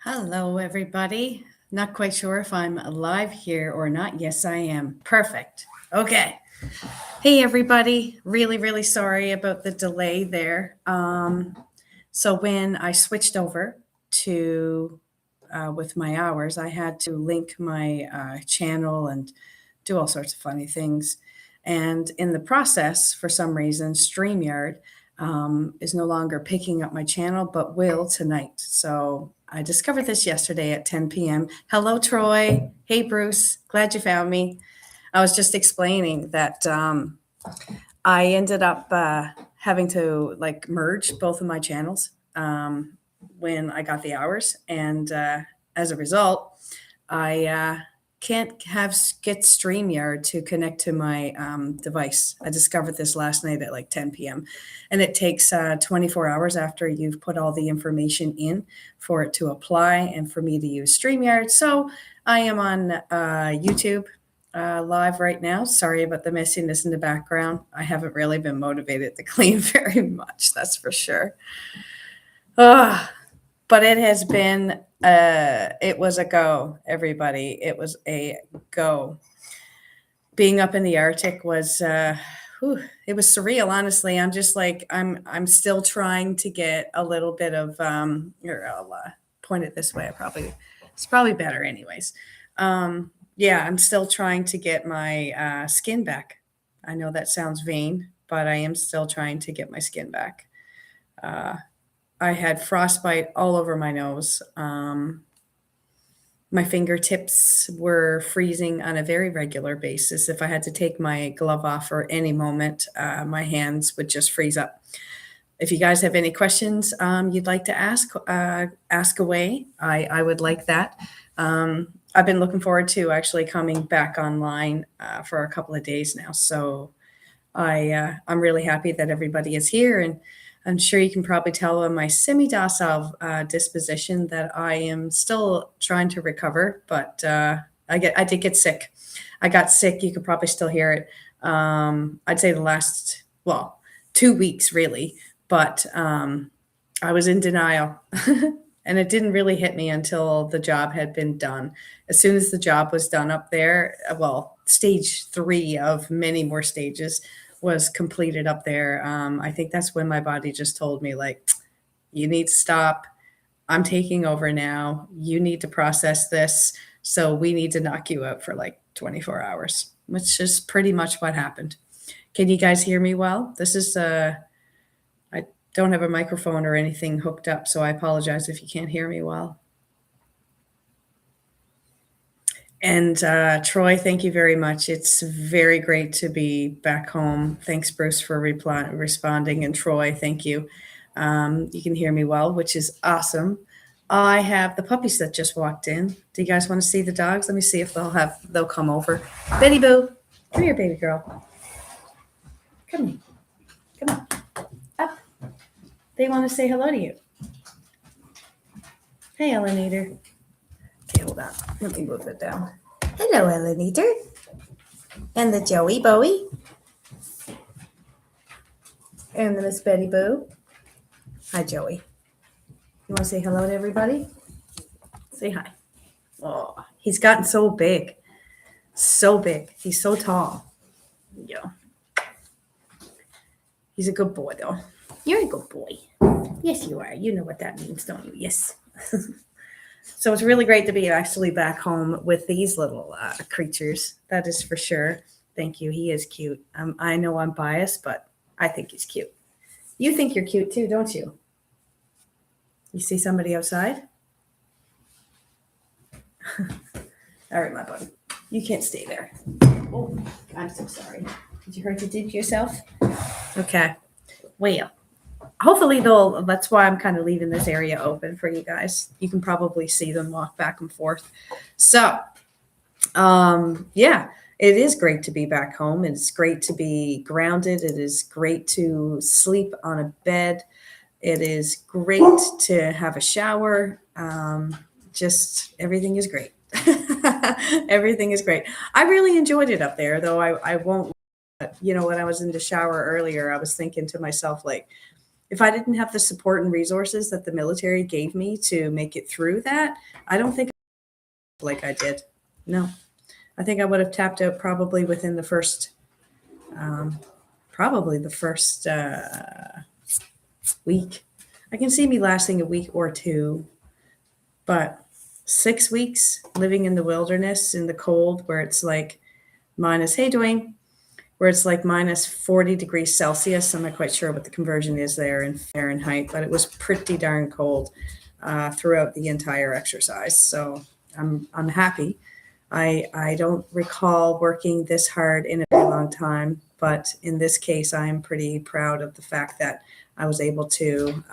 Hello, everybody. Not quite sure if I'm live here or not. Yes, I am. Perfect. Okay. Hey, everybody. Really, really sorry about the delay there. So, when I switched over to with my hours, I had to link my channel and do all sorts of funny things. And in the process, for some reason, StreamYard is no longer picking up my channel, but will tonight. So I discovered this yesterday at 10 p.m. Hello, Troy. Hey, Bruce. Glad you found me. I was just explaining that I ended up having to like merge both of my channels when I got the hours, and as a result, I can't get StreamYard to connect to my device. I discovered this last night at like 10 p.m. And it takes 24 hours after you've put all the information in for it to apply and for me to use StreamYard. So I am on YouTube live right now. Sorry about the messiness in the background. I haven't really been motivated to clean very much, that's for sure. But it has been, it was a go, everybody. It was a go. Being up in the Arctic was, it was surreal, honestly. I'm just like, I'm still trying to get a little bit of, here, I'll point it this way. It's probably better anyways. Yeah, I'm still trying to get my skin back. I know that sounds vain, but I am still trying to get my skin back. I had frostbite all over my nose. My fingertips were freezing on a very regular basis. If I had to take my glove off for any moment, my hands would just freeze up. If you guys have any questions you'd like to ask away. I would like that. I've been looking forward to actually coming back online for a couple of days now. So I'm really happy that everybody is here, and I'm sure you can probably tell by my semi-docile disposition that I am still trying to recover, but I did get sick. I got sick. You could probably still hear it. I'd say the last, 2 weeks really, but I was in denial. And it didn't really hit me until the job had been done. As soon as the job was done up there, stage 3 of many more stages was completed up there. I think that's when my body just told me, like, you need to stop. I'm taking over now. You need to process this. So we need to knock you out for like 24 hours, which is pretty much what happened. Can you guys hear me well? This is I don't have a microphone or anything hooked up, so I apologize if you can't hear me well. And Troy, thank you very much. It's very great to be back home. Thanks, Bruce, for responding. And Troy, thank you. You can hear me well, which is awesome. I have the puppies that just walked in. Do you guys want to see the dogs? Let me see if they'll come over. Betty Boo, come here, baby girl. Come here. Come on. Up. They want to say hello to you. Hey, Ellen Eater. Okay, hold on. Let me move it down. Hello, Ellen Eater. And the Joey Bowie. And the Miss Betty Boo. Hi, Joey. You want to say hello to everybody? Say hi. Oh, he's gotten so big. So big. He's so tall. Yeah. He's a good boy, though. You're a good boy. Yes, you are. You know what that means, don't you? Yes. So it's really great to be actually back home with these little creatures. That is for sure. Thank you. He is cute. I know I'm biased, but I think he's cute. You think you're cute too, don't you? You see somebody outside? All right, my bud. You can't stay there. Oh, I'm so sorry. Did you hurt yourself? Okay. Well, hopefully that's why I'm kind of leaving this area open for you guys. You can probably see them walk back and forth. So, yeah, it is great to be back home. It's great to be grounded. It is great to sleep on a bed. It is great to have a shower. Just everything is great. Everything is great. I really enjoyed it up there, though I won't, when I was in the shower earlier, I was thinking to myself, like, if I didn't have the support and resources that the military gave me to make it through that, I don't think like I did. No, I think I would have tapped out probably within the first, probably the first week. I can see me lasting a week or two, but 6 weeks living in the wilderness in the cold where it's like minus, hey, Dwayne, where it's like minus 40 degrees Celsius. I'm not quite sure what the conversion is there in Fahrenheit, but it was pretty darn cold throughout the entire exercise. So I'm happy. I don't recall working this hard in a very long time, but in this case, I'm pretty proud of the fact that I was able to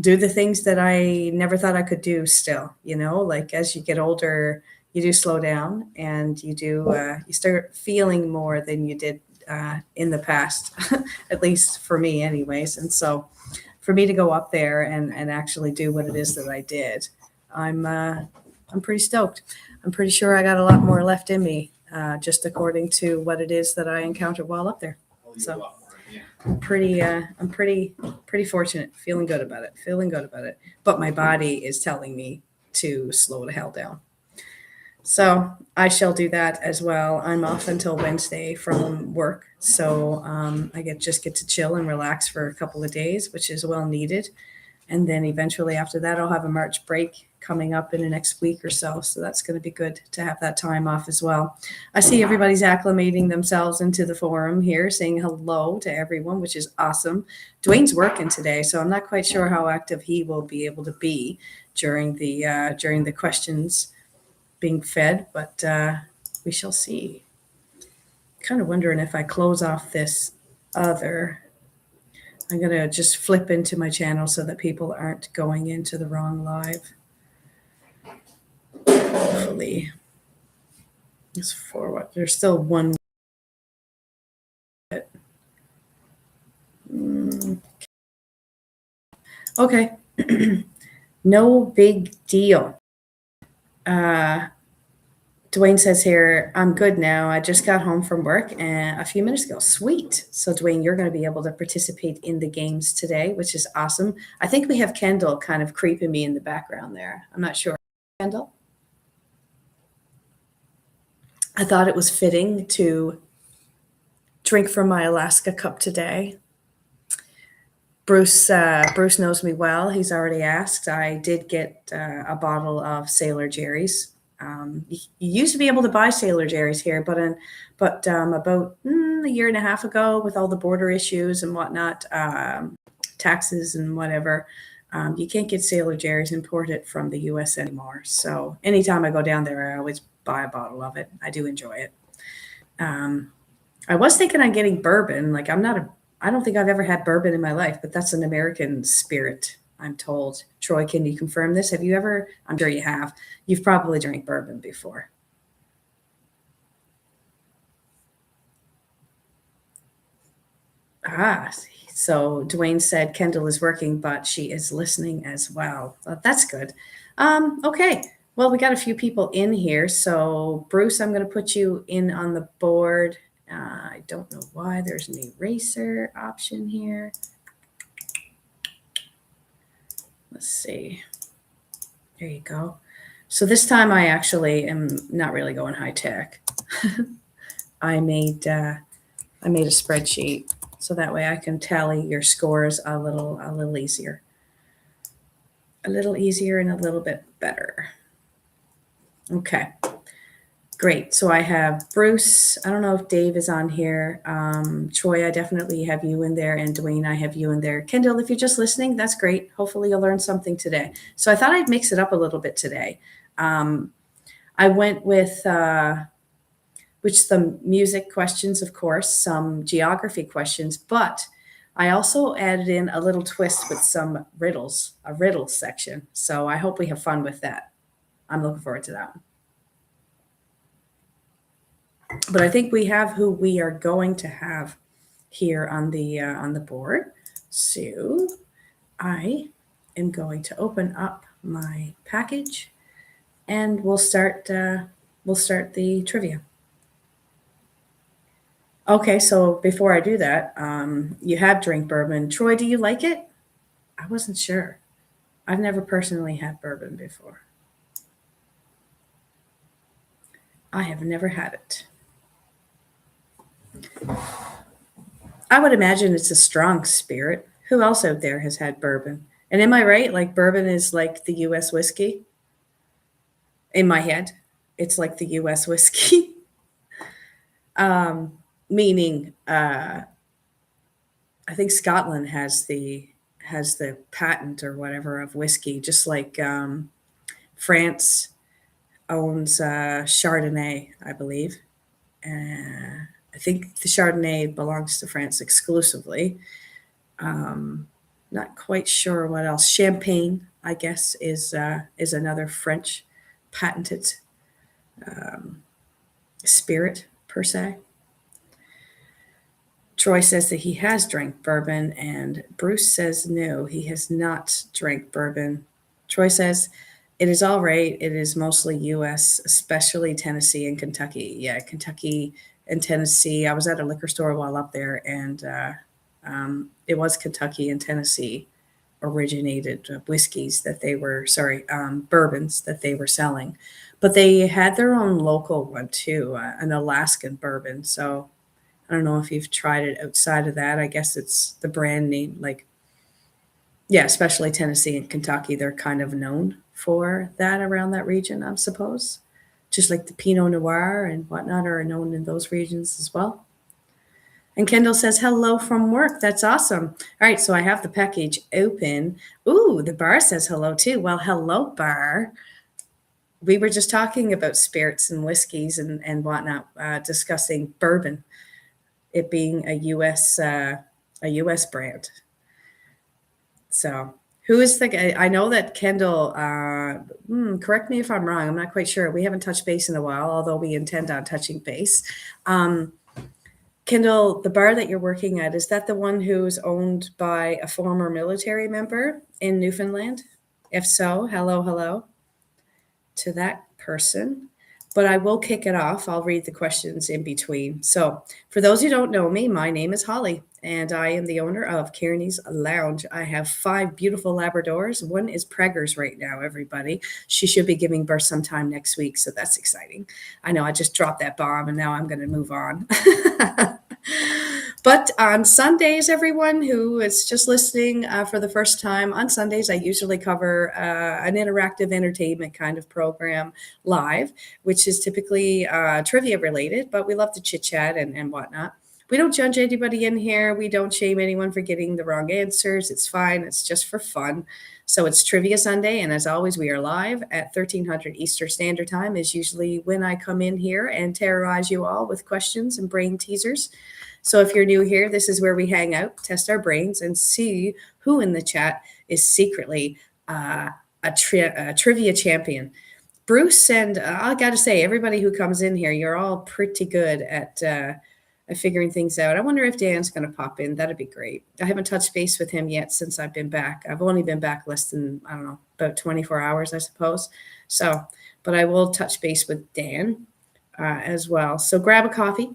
do the things that I never thought I could do still, like as you get older, you do slow down and you start feeling more than you did in the past, at least for me anyways. And so for me to go up there and actually do what it is that I did, I'm pretty stoked. I'm pretty sure I got a lot more left in me, just according to what it is that I encountered while up there. So I'm pretty fortunate, feeling good about it. But my body is telling me to slow the hell down. So I shall do that as well. I'm off until Wednesday from work. So I get to chill and relax for a couple of days, which is well needed. And then eventually after that, I'll have a March break coming up in the next week or so. So that's going to be good to have that time off as well. I see everybody's acclimating themselves into the forum here, saying hello to everyone, which is awesome. Dwayne's working today, so I'm not quite sure how active he will be able to be during the questions being fed, but we shall see. Kind of wondering if I close off this other, I'm going to just flip into my channel so that people aren't going into the wrong live. Hopefully. It's for what? There's still one. Okay. No big deal. Dwayne says here, I'm good now. I just got home from work a few minutes ago. Sweet. So Dwayne, you're going to be able to participate in the games today, which is awesome. I think we have Kendall kind of creeping me in the background there. I'm not sure. Kendall? I thought it was fitting to drink from my Alaska cup today. Bruce knows me well. He's already asked. I did get a bottle of Sailor Jerry's. You used to be able to buy Sailor Jerry's here, but about a year and a half ago, with all the border issues and whatnot, taxes and whatever, you can't get Sailor Jerry's imported from the U.S. anymore. So anytime I go down there, I always buy a bottle of it. I do enjoy it. I was thinking on getting bourbon. Like I don't think I've ever had bourbon in my life, but that's an American spirit, I'm told. Troy, can you confirm this? Have you ever? I'm sure you have. You've probably drank bourbon before. So Dwayne said Kendall is working, but she is listening as well. That's good. Okay. Well, we got a few people in here. So Bruce, I'm going to put you in on the board. I don't know why there's an eraser option here. Let's see. There you go. So this time I actually am not really going high tech. I made a spreadsheet so that way I can tally your scores a little easier. A little easier and a little bit better. Okay. Great. So I have Bruce. I don't know if Dave is on here. Troy, I definitely have you in there. And Dwayne, I have you in there. Kendall, if you're just listening, that's great. Hopefully you'll learn something today. So I thought I'd mix it up a little bit today. I went with some music questions, of course, some geography questions, but I also added in a little twist with some riddles, a riddle section. So I hope we have fun with that. I'm looking forward to that one. But I think we have who we are going to have here on the board. So I am going to open up my package, and we'll start the trivia. Okay, so before I do that, you have drink bourbon. Troy, do you like it? I wasn't sure. I've never personally had bourbon before. I have never had it. I would imagine it's a strong spirit. Who else out there has had bourbon? And am I right? Like bourbon is like the US whiskey in my head. It's like the US whiskey, meaning I think Scotland has the patent or whatever of whiskey, just like France owns Chardonnay, I believe. I think the Chardonnay belongs to France exclusively. Not quite sure what else. Champagne, I guess, is another French patented spirit per se. Troy says that he has drank bourbon, and Bruce says no, he has not drank bourbon. Troy says it is all right. It is mostly U.S., especially Tennessee and Kentucky. Yeah, Kentucky and Tennessee. I was at a liquor store while up there, and it was Kentucky and Tennessee originated whiskeys that they were, sorry, bourbons that they were selling. But they had their own local one too, an Alaskan bourbon. So I don't know if you've tried it outside of that. I guess it's the brand name, like, yeah, especially Tennessee and Kentucky. They're kind of known for that around that region, I suppose. Just like the Pinot Noir and whatnot are known in those regions as well. And Kendall says, hello from work. That's awesome. All right, so I have the package open. Ooh, the bar says hello too. Well, hello, bar. We were just talking about spirits and whiskeys and whatnot, discussing bourbon, it being a U.S. brand. So, who is the guy? I know that Kendall. Correct me if I'm wrong. I'm not quite sure. We haven't touched base in a while, although we intend on touching base. Kendall, the bar that you're working at, is that the one who's owned by a former military member in Newfoundland? If so, hello, hello to that person. But I will kick it off. I'll read the questions in between. So, for those who don't know me, my name is Holly, and I am the owner of Kearney's Lounge. I have 5 beautiful Labradors. One is preggers right now, everybody. She should be giving birth sometime next week, so that's exciting. I know I just dropped that bomb, and now I'm going to move on. But on Sundays, everyone who is just listening for the first time, on Sundays, I usually cover an interactive entertainment kind of program live, which is typically trivia related, but we love to chit chat and whatnot. We don't judge anybody in here. We don't shame anyone for getting the wrong answers. It's fine. It's just for fun. So it's Trivia Sunday. And as always, we are live at 1300 Eastern Standard Time is usually when I come in here and terrorize you all with questions and brain teasers. So if you're new here, this is where we hang out, test our brains, and see who in the chat is secretly a trivia champion. Bruce and I got to say, everybody who comes in here, you're all pretty good at figuring things out. I wonder if Dan's going to pop in. That'd be great. I haven't touched base with him yet since I've been back. I've only been back less than, I don't know, about 24 hours, I suppose. So, but I will touch base with Dan as well. So grab a coffee,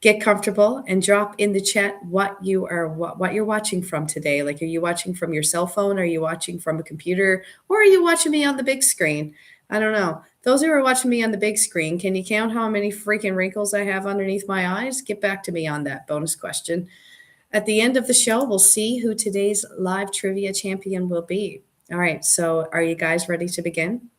get comfortable, and drop in the chat what you're watching from today. Like, are you watching from your cell phone? Are you watching from a computer? Or are you watching me on the big screen? I don't know. Those who are watching me on the big screen, can you count how many freaking wrinkles I have underneath my eyes? Get back to me on that bonus question. At the end of the show, we'll see who today's live trivia champion will be. All right, so are you guys ready to begin?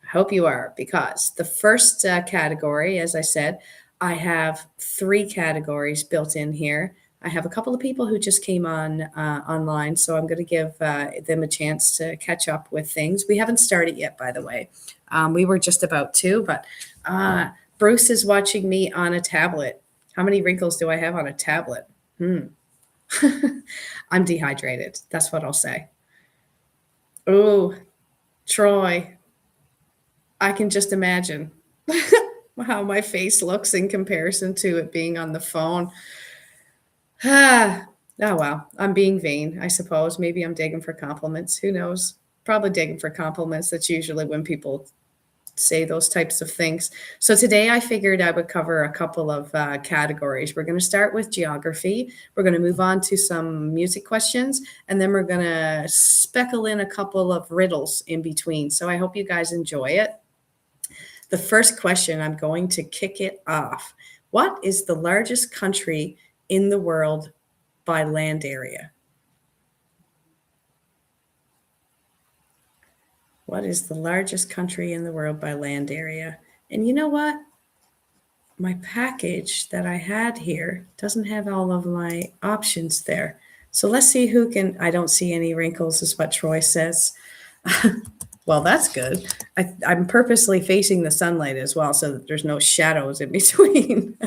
I hope you are, because the first category, as I said, I have 3 categories built in here. I have a couple of people who just came on online, so I'm going to give them a chance to catch up with things. We haven't started yet, by the way. We were just about to, but Bruce is watching me on a tablet. How many wrinkles do I have on a tablet? I'm dehydrated. That's what I'll say. Oh, Troy, I can just imagine how my face looks in comparison to it being on the phone. Oh, well, I'm being vain, I suppose. Maybe I'm digging for compliments. Who knows? Probably digging for compliments. That's usually when people say those types of things. So today I figured I would cover a couple of categories. We're going to start with geography. We're going to move on to some music questions, and then we're going to speckle in a couple of riddles in between. So I hope you guys enjoy it. The first question, I'm going to kick it off. What is the largest country in the world by land area? What is the largest country in the world by land area? And you know what? My package that I had here doesn't have all of my options there. So let's see who can. I don't see any wrinkles, is what Troy says. Well, that's good. I'm purposely facing the sunlight as well, so that there's no shadows in between.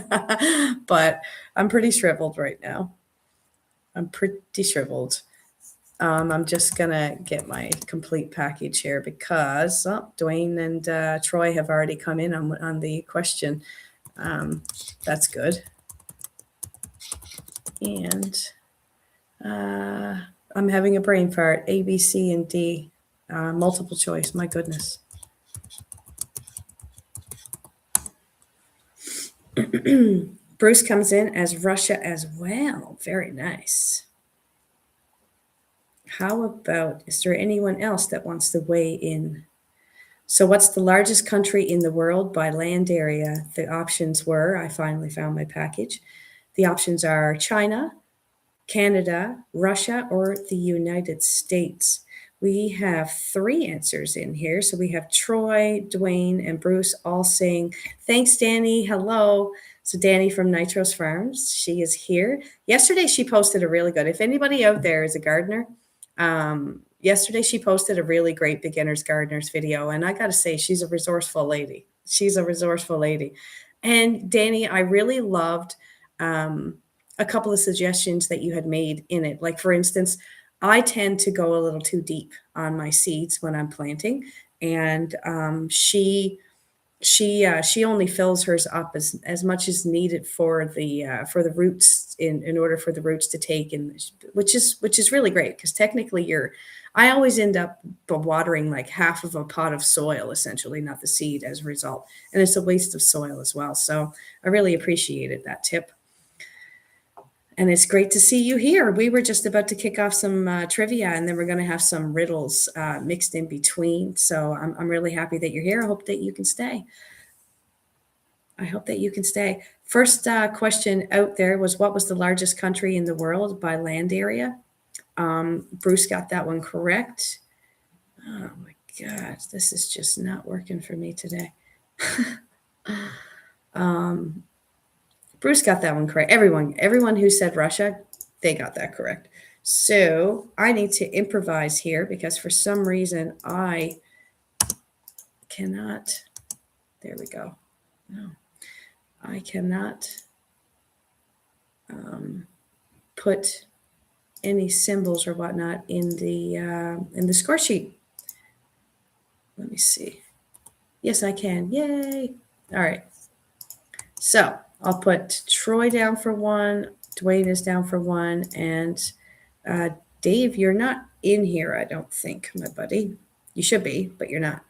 But I'm pretty shriveled right now. I'm pretty shriveled. I'm just gonna get my complete package here because Dwayne and Troy have already come in on the question. That's good. And I'm having a brain fart. A, B, C, and D. Multiple choice. My goodness. Bruce comes in as Russia as well. Very nice. How about, is there anyone else that wants to weigh in? So what's the largest country in the world by land area? The options were, I finally found my package. The options are China, Canada, Russia, or the United States. We have 3 answers in here. So we have Troy, Dwayne, and Bruce all saying, thanks, Danny. Hello. So Danny from Nitros Farms, she is here. Yesterday, she posted a really good, if anybody out there is a gardener, yesterday she posted a really great beginners gardeners video. And I got to say, she's a resourceful lady. She's a resourceful lady. And Danny, I really loved a couple of suggestions that you had made in it. Like, for instance, I tend to go a little too deep on my seeds when I'm planting. And she only fills hers up as much as needed for the roots in order for the roots to take, and which is really great because technically I always end up watering like half of a pot of soil, essentially, not the seed as a result, and it's a waste of soil as well. So I really appreciated that tip. And it's great to see you here. We were just about to kick off some trivia, and then we're going to have some riddles mixed in between. So I'm really happy that you're here. I hope that you can stay. First question out there was, what was the largest country in the world by land area? Bruce got that one correct. Oh my gosh, this is just not working for me today. Bruce got that one correct. Everyone who said Russia, they got that correct. So I need to improvise here because for some reason I cannot. There we go. No, I cannot put any symbols or whatnot in the score sheet. Let me see. Yes, I can. Yay! All right. So I'll put Troy down for 1. Dwayne is down for 1. And Dave, you're not in here, I don't think, my buddy. You should be, but you're not.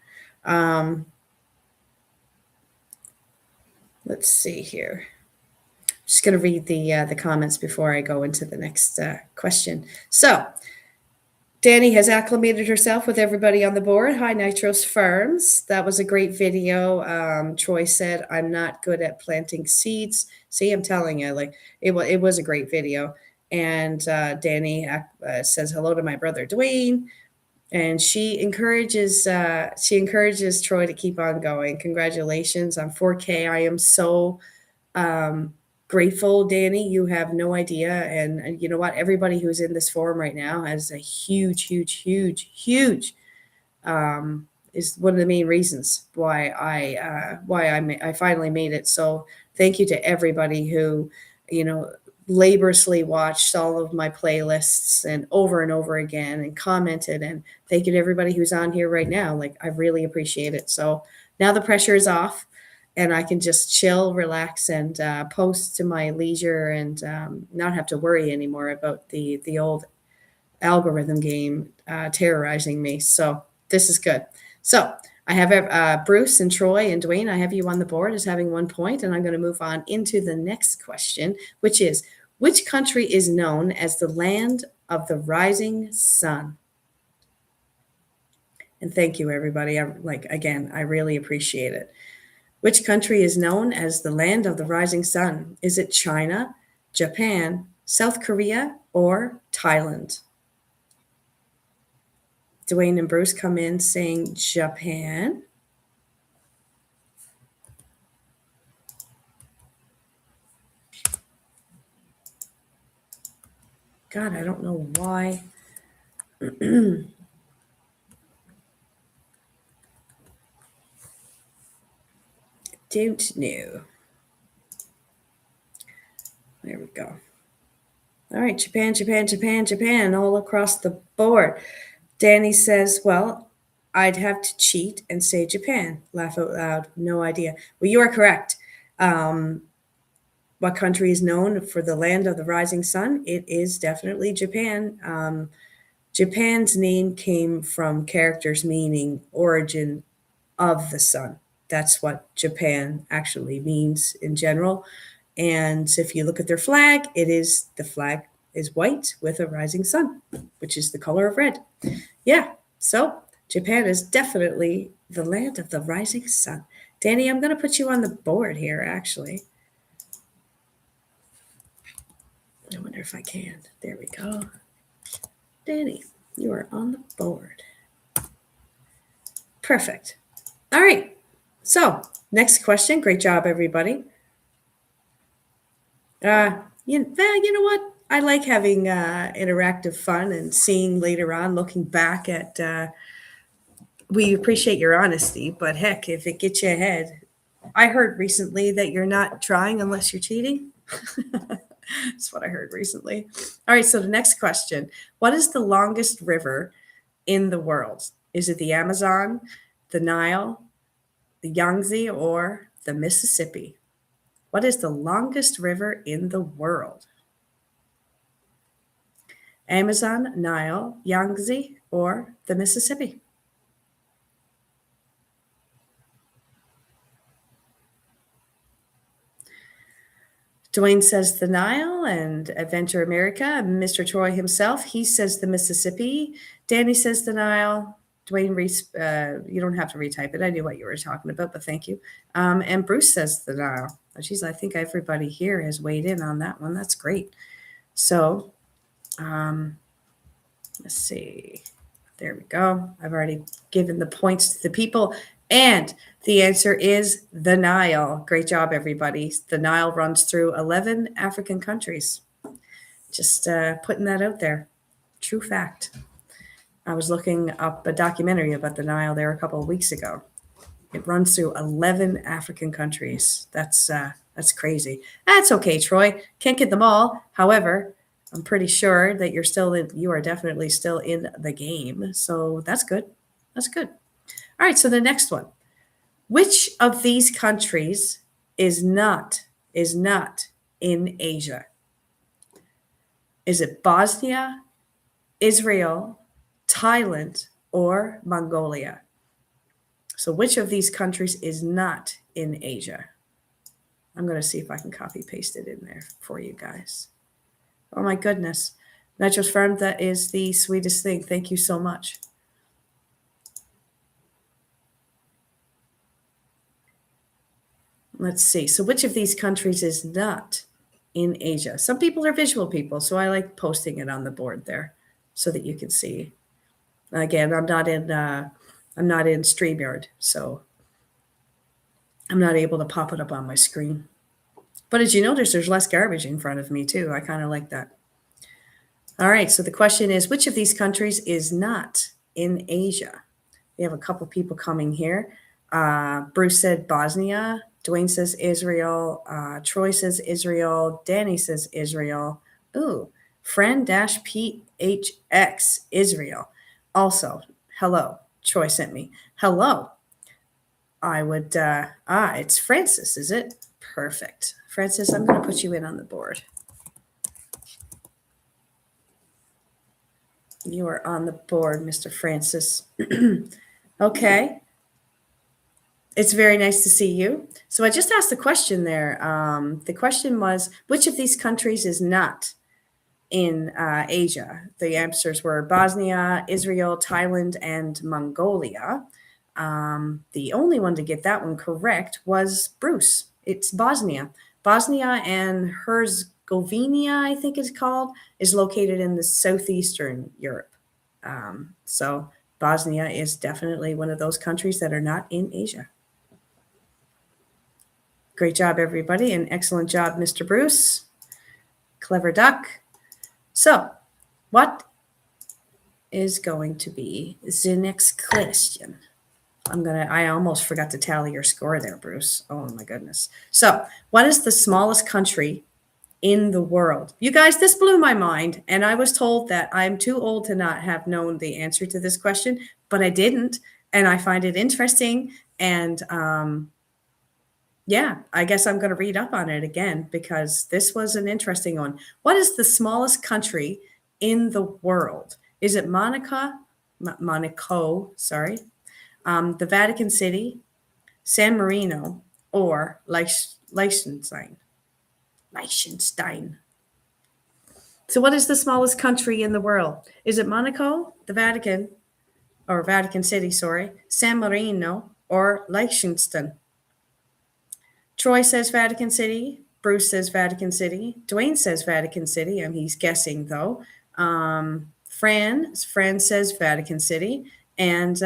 Let's see here. I'm just going to read the comments before I go into the next question. So Danny has acclimated herself with everybody on the board. Hi, Nitros Farms. That was a great video. Troy said, I'm not good at planting seeds. See, I'm telling you, like it was a great video. And Danny says hello to my brother, Dwayne. And she encourages Troy to keep on going. Congratulations on 4K. I am so grateful, Danny. You have no idea. And you know what? Everybody who's in this forum right now has a huge is one of the main reasons why I finally made it. So thank you to everybody who, laboriously watched all of my playlists and over again and commented, and thank you to everybody who's on here right now. Like, I really appreciate it. So now the pressure is off and I can just chill, relax, and post to my leisure and not have to worry anymore about the old algorithm game terrorizing me. So this is good. So I have Bruce and Troy and Dwayne. I have you on the board as having 1 point, and I'm going to move on into the next question, which is, which country is known as the land of the rising sun? And thank you, everybody. I really appreciate it. Which country is known as the land of the rising sun? Is it China, Japan, South Korea, or Thailand? Dwayne and Bruce come in saying Japan. God, I don't know why. Don't know. There we go. All right, Japan, Japan, Japan, Japan, all across the board. Danny says, well, I'd have to cheat and say Japan. Laugh out loud. No idea. Well, you are correct. What country is known for the land of the rising sun? It is definitely Japan. Japan's name came from characters meaning origin of the sun. That's what Japan actually means in general. And if you look at their flag, the flag is white with a rising sun, which is the color of red. Yeah, so Japan is definitely the land of the rising sun. Danny, I'm going to put you on the board here, actually. I wonder if I can. There we go. Danny, you are on the board. Perfect. All right. So, next question. Great job, everybody. You know what? I like having interactive fun and seeing later on, looking back at. We appreciate your honesty, but heck, if it gets you ahead, I heard recently that you're not trying unless you're cheating. That's what I heard recently. All right, so the next question. What is the longest river in the world? Is it the Amazon, the Nile, the Yangtze, or the Mississippi? What is the longest river in the world? Amazon, Nile, Yangtze, or the Mississippi? Dwayne says the Nile and Adventure America. Mr. Troy himself, he says the Mississippi. Danny says the Nile. Dwayne, you don't have to retype it. I knew what you were talking about, but thank you. And Bruce says the Nile. Geez, I think everybody here has weighed in on that one. That's great. So, let's see. There we go. I've already given the points to the people. And the answer is the Nile. Great job, everybody. The Nile runs through 11 African countries. Just putting that out there. True fact. I was looking up a documentary about the Nile there a couple of weeks ago. It runs through 11 African countries. That's crazy. That's okay, Troy. Can't get them all. However, I'm pretty sure that you are definitely still in the game. So that's good. That's good. All right, so the next one. Which of these countries is not in Asia? Is it Bosnia, Israel, Thailand, or Mongolia? So which of these countries is not in Asia? I'm going to see if I can copy paste it in there for you guys. Oh my goodness. Nitro's Farm, that is the sweetest thing. Thank you so much. Let's see. So which of these countries is not in Asia? Some people are visual people, so I like posting it on the board there so that you can see. Again, I'm not in StreamYard, so I'm not able to pop it up on my screen. But as you notice, there's less garbage in front of me too. I kind of like that. All right, so the question is, which of these countries is not in Asia? We have a couple people coming here. Bruce said Bosnia. Dwayne says Israel. Troy says Israel. Danny says Israel. Ooh, Fran-PHX, Israel. Also, hello. Troy sent me. Hello. I would, it's Francis, is it? Perfect. Francis, I'm going to put you in on the board. You are on the board, Mr. Francis. Okay. It's very nice to see you. So I just asked the question there. The question was, which of these countries is not in Asia? The answers were Bosnia, Israel, Thailand, and Mongolia. The only one to get that one correct was Bruce. It's Bosnia. Bosnia and Herzegovina, I think it's called, is located in the southeastern Europe. So Bosnia is definitely one of those countries that are not in Asia. Great job, everybody, and excellent job, Mr. Bruce. Clever duck. So, what is going to be the next question? I almost forgot to tally your score there, Bruce. Oh my goodness. So, what is the smallest country in the world? You guys, this blew my mind. And I was told that I'm too old to not have known the answer to this question, but I didn't. And I find it interesting. And yeah, I guess I'm going to read up on it again because this was an interesting one. What is the smallest country in the world? Is it Monaco, sorry, the Vatican City, San Marino, or Liechtenstein? Liechtenstein. So what is the smallest country in the world? Is it Monaco, the Vatican, or Vatican City, sorry, San Marino, or Liechtenstein? Troy says Vatican City. Bruce says Vatican City. Dwayne says Vatican City. He's guessing though. Fran says Vatican City, and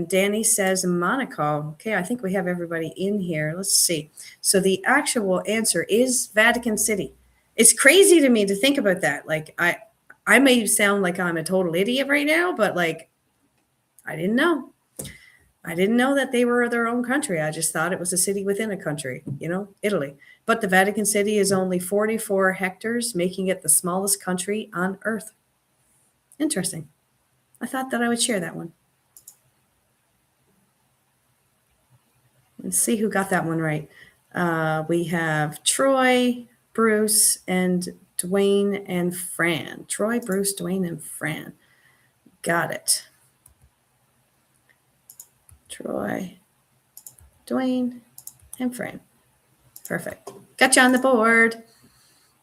Danny says Monaco. Okay, I think we have everybody in here. Let's see. So the actual answer is Vatican City. It's crazy to me to think about that. Like I may sound like I'm a total idiot right now, but like I didn't know. I didn't know that they were their own country. I just thought it was a city within a country, Italy. But the Vatican City is only 44 hectares, making it the smallest country on Earth. Interesting. I thought that I would share that one. Let's see who got that one right. We have Troy, Bruce, and Dwayne and Fran. Troy, Bruce, Dwayne, and Fran. Got it. Troy, Dwayne, and Fran. Perfect. Got you on the board.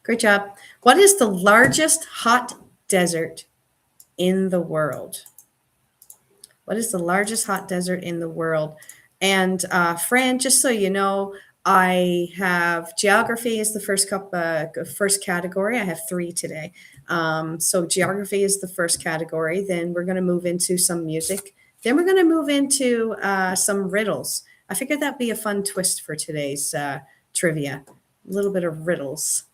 Great job. What is the largest hot desert in the world? What is the largest hot desert in the world? And Fran, just so you know, I have geography is the first category. I have 3 today. So geography is the first category. Then we're going to move into some music. Then we're going to move into some riddles. I figured that'd be a fun twist for today's trivia. A little bit of riddles.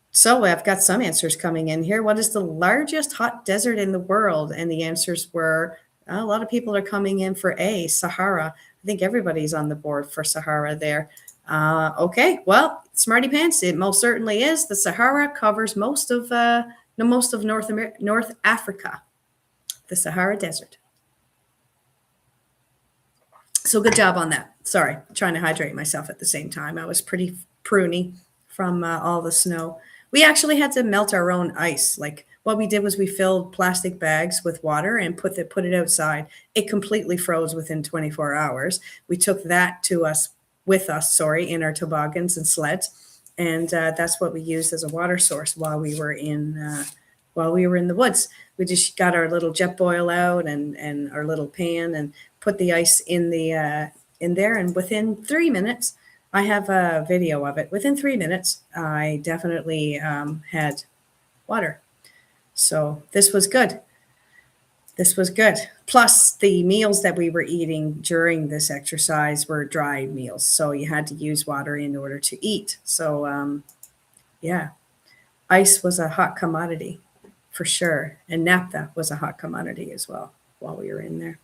So I've got some answers coming in here. What is the largest hot desert in the world? And the answers were, a lot of people are coming in for A, Sahara. I think everybody's on the board for Sahara there. Okay, well, smarty pants, it most certainly is. The Sahara covers most of North Africa, the Sahara Desert. So good job on that. Sorry, trying to hydrate myself at the same time. I was pretty pruny from all the snow. We actually had to melt our own ice. Like what we did was we filled plastic bags with water and put it outside. It completely froze within 24 hours. We took that with us in our toboggans and sleds, and that's what we used as a water source while we were in the woods. We just got our little jet boil out and our little pan and put the ice in there, and within 3 minutes, I have a video of it. Within 3 minutes, I definitely had water. So this was good. This was good. Plus, the meals that we were eating during this exercise were dry meals, so you had to use water in order to eat. So, yeah, ice was a hot commodity for sure, and naphtha was a hot commodity as well while we were in there.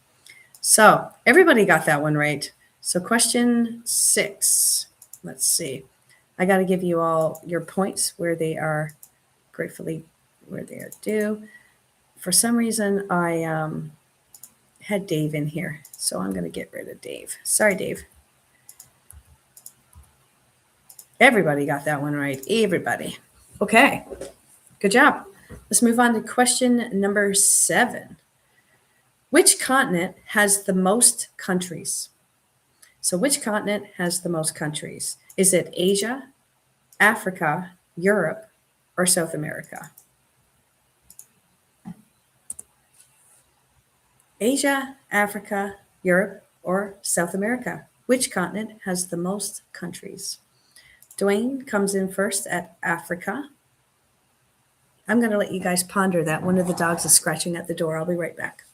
So everybody got that one right. So question 6, let's see. I got to give you all your points where they are due. For some reason, I had Dave in here, so I'm going to get rid of Dave. Sorry, Dave. Everybody got that one right. Everybody. Okay. Good job. Let's move on to question number 7. Which continent has the most countries? So which continent has the most countries? Is it Asia, Africa, Europe, or South America? Asia, Africa, Europe, or South America? Which continent has the most countries? Dwayne comes in first at Africa. I'm going to let you guys ponder that. One of the dogs is scratching at the door. I'll be right back.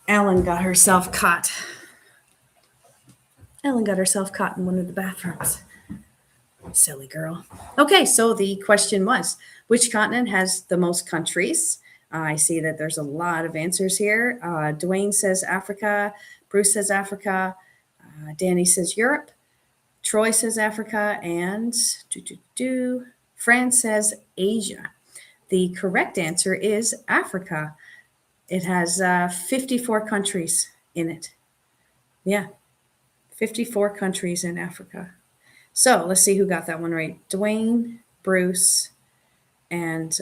Ellen got herself caught. Ellen got herself caught in one of the bathrooms. Silly girl. Okay, so the question was, which continent has the most countries? I see that there's a lot of answers here. Dwayne says Africa. Bruce says Africa. Danny says Europe. Troy says Africa. And Fran says Asia. The correct answer is Africa. It has 54 countries in it. Yeah, 54 countries in Africa. So let's see who got that one right. Dwayne, Bruce, and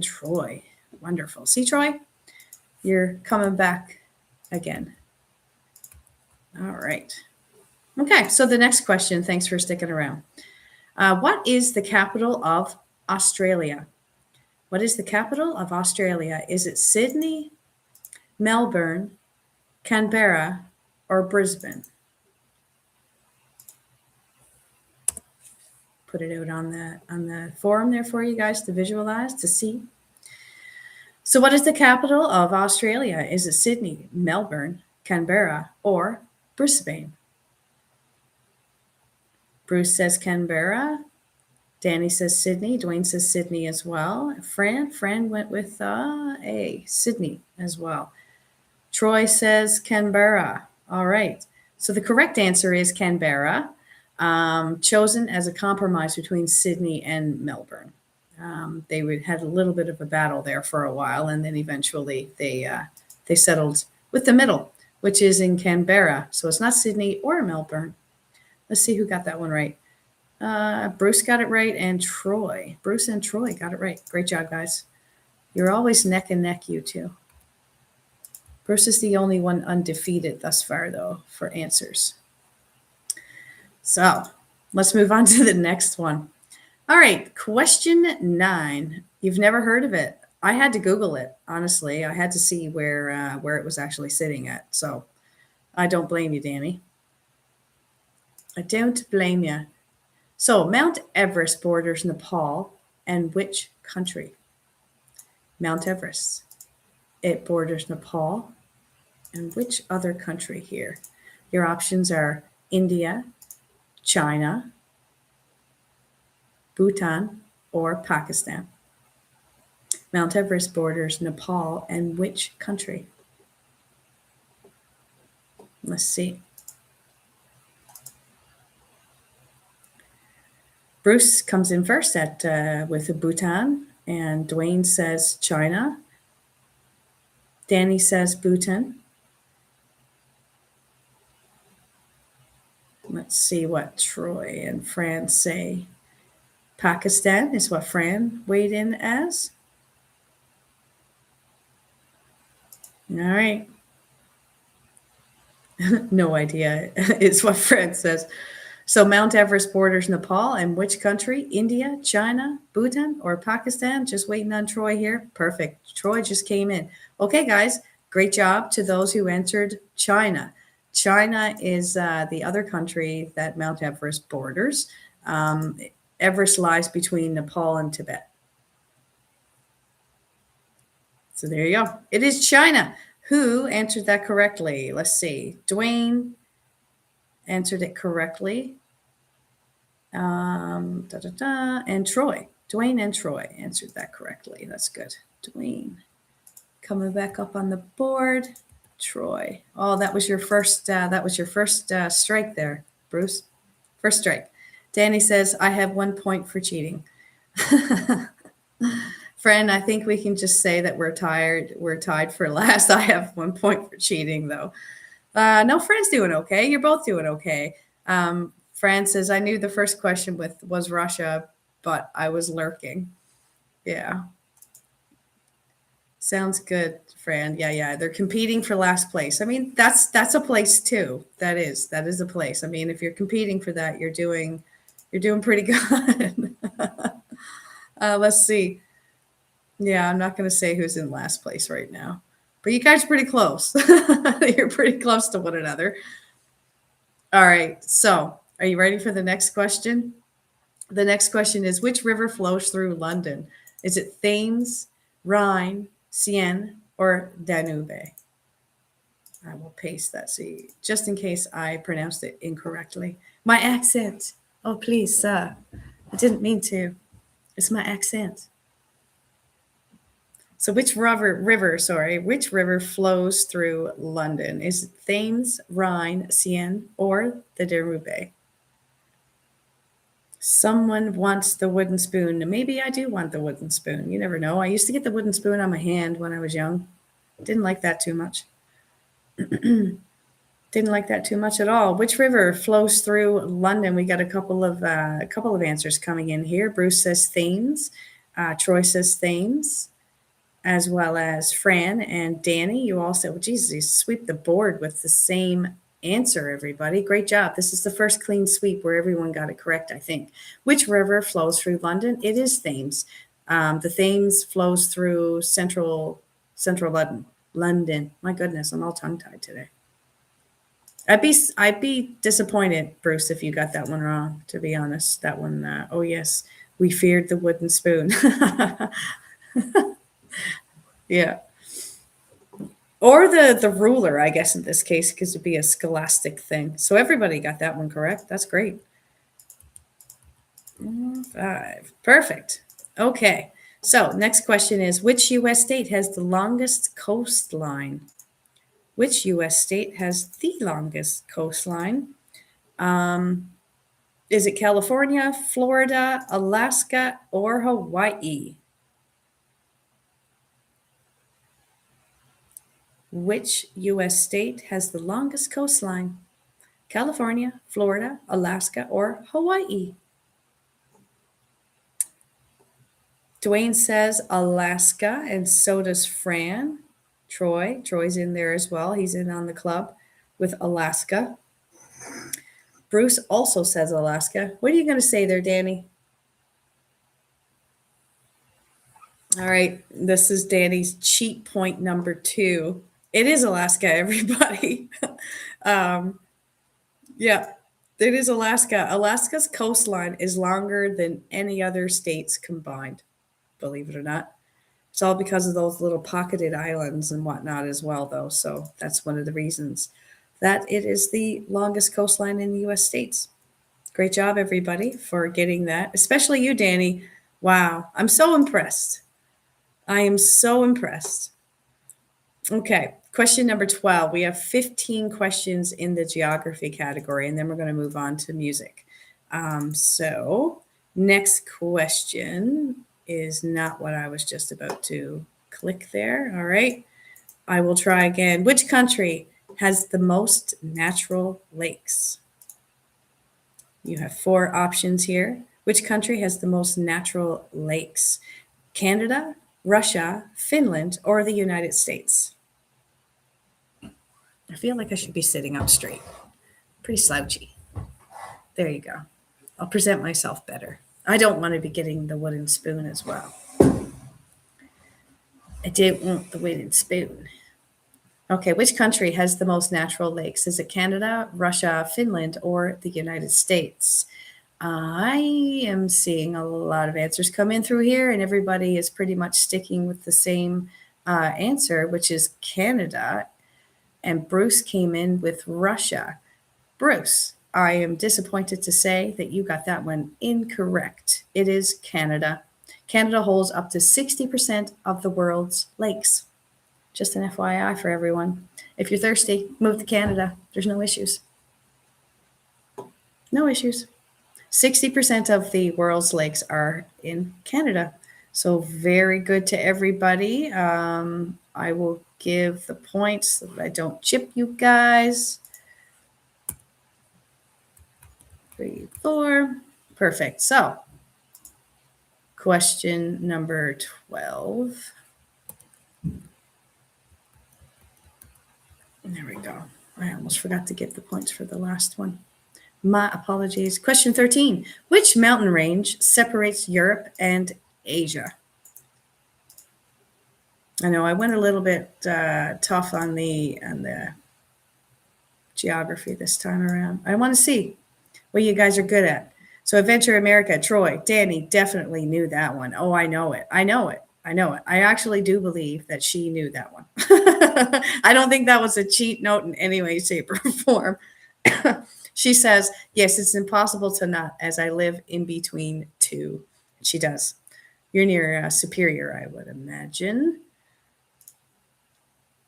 Troy. Wonderful. See, Troy, you're coming back again. All right. Okay, so the next question, thanks for sticking around. What is the capital of Australia? What is the capital of Australia? Is it Sydney, Melbourne, Canberra, or Brisbane? Put it out on the forum there for you guys to visualize, to see. So what is the capital of Australia? Is it Sydney, Melbourne, Canberra, or Brisbane? Bruce says Canberra. Danny says Sydney. Dwayne says Sydney as well. Fran went with Sydney as well. Troy says Canberra. All right. So the correct answer is Canberra, chosen as a compromise between Sydney and Melbourne. They had a little bit of a battle there for a while, and then eventually they settled with the middle, which is in Canberra. So it's not Sydney or Melbourne. Let's see who got that one right. Bruce got it right, and Troy. Bruce and Troy got it right. Great job, guys. You're always neck and neck, you two. Bruce is the only one undefeated thus far, though, for answers. So let's move on to the next one. All right, question 9. You've never heard of it. I had to Google it, honestly. I had to see where it was actually sitting at. So I don't blame you, Danny. I don't blame you. So Mount Everest borders Nepal and which country? Mount Everest. It borders Nepal and which other country here? Your options are India, China, Bhutan, or Pakistan. Mount Everest borders Nepal and which country? Let's see. Bruce comes in first with Bhutan, and Dwayne says China. Danny says Bhutan. Let's see what Troy and Fran say. Pakistan is what Fran weighed in as. All right. No idea is what Fran says. So Mount Everest borders Nepal and which country? India, China, Bhutan, or Pakistan? Just waiting on Troy here. Perfect. Troy just came in. Okay, guys, great job to those who entered China. China is the other country that Mount Everest borders. Everest lies between Nepal and Tibet. So there you go. It is China. Who answered that correctly? Let's see. Dwayne answered it correctly. And Troy. Dwayne and Troy answered that correctly. That's good. Dwayne coming back up on the board. Troy. Oh, that was your first. Strike there, Bruce. First strike. Danny says, "I have 1 point for cheating." Friend, I think we can just say that we're tired. We're tied for last. I have 1 point for cheating, though. No, Fran's doing okay. You're both doing okay. Fran says, "I knew the first question was Russia, but I was lurking." Yeah. Sounds good, Fran. Yeah. They're competing for last place. I mean, that's a place too. That is a place. I mean, if you're competing for that, you're doing pretty good. Let's see. Yeah, I'm not going to say who's in last place right now, but you guys are pretty close. You're pretty close to one another. All right. So, are you ready for the next question? The next question is, which river flows through London? Is it Thames, Rhine, Seine, or Danube? I will paste that, see, just in case I pronounced it incorrectly. My accent. Oh, please, sir. I didn't mean to. It's my accent. So which river flows through London? Is it Thames, Rhine, Seine, or the Danube? Someone wants the wooden spoon. Maybe I do want the wooden spoon. You never know. I used to get the wooden spoon on my hand when I was young. Didn't like that too much. Didn't like that too much at all. Which river flows through London? We got a couple of answers coming in here. Bruce says Thames. Troy says Thames, as well as Fran and Danny. You all said, well, Jesus, you sweep the board with the same answer, everybody. Great job. This is the first clean sweep where everyone got it correct, I think. Which river flows through London? It is Thames. The Thames flows through central London. My goodness, I'm all tongue-tied today. I'd be disappointed, Bruce, if you got that one wrong, to be honest. That one, oh yes, we feared the wooden spoon. Yeah. Or the ruler, I guess, in this case, because it'd be a scholastic thing. So everybody got that one correct. That's great. 5. Perfect. Okay. So next question is, which U.S. state has the longest coastline? Which U.S. state has the longest coastline? Is it California, Florida, Alaska, or Hawaii? Which U.S. state has the longest coastline? California, Florida, Alaska, or Hawaii? Dwayne says Alaska, and so does Fran. Troy's in there as well. He's in on the club with Alaska. Bruce also says Alaska. What are you going to say there, Danny? All right. This is Danny's cheat point number 2. It is Alaska, everybody. Yeah, it is Alaska. Alaska's coastline is longer than any other states combined, believe it or not. It's all because of those little pocketed islands and whatnot as well, though. So that's one of the reasons that it is the longest coastline in the U.S. states. Great job, everybody, for getting that, especially you, Danny. Wow, I'm so impressed. I am so impressed. Okay, question number 12. We have 15 questions in the geography category, and then we're going to move on to music. So next question is not what I was just about to click there. All right, I will try again. Which country has the most natural lakes? You have 4 options here. Which country has the most natural lakes? Canada, Russia, Finland, or the United States? I feel like I should be sitting up straight. Pretty slouchy. There you go. I'll present myself better. I don't want to be getting the wooden spoon as well. I didn't want the wooden spoon. Okay, which country has the most natural lakes? Is it Canada, Russia, Finland, or the United States? I am seeing a lot of answers come in through here, and everybody is pretty much sticking with the same answer, which is Canada. And Bruce came in with Russia. Bruce, I am disappointed to say that you got that one incorrect. It is Canada. Canada holds up to 60% of the world's lakes. Just an FYI for everyone. If you're thirsty, move to Canada. There's no issues. No issues. 60% of the world's lakes are in Canada. So very good to everybody. I will give the points so that I don't chip you guys. 3, 4. Perfect. So question number 12. There we go. I almost forgot to give the points for the last one. My apologies. Question 13. Which mountain range separates Europe and Asia? I know I went a little bit tough on the geography this time around. I want to see what you guys are good at. So Adventure America, Troy, Danny definitely knew that one. Oh, I know it. I know it. I know it. I actually do believe that she knew that one. I don't think that was a cheat note in any way, shape, or form. She says, yes, it's impossible to not, as I live in between two. She does. You're near Superior, I would imagine.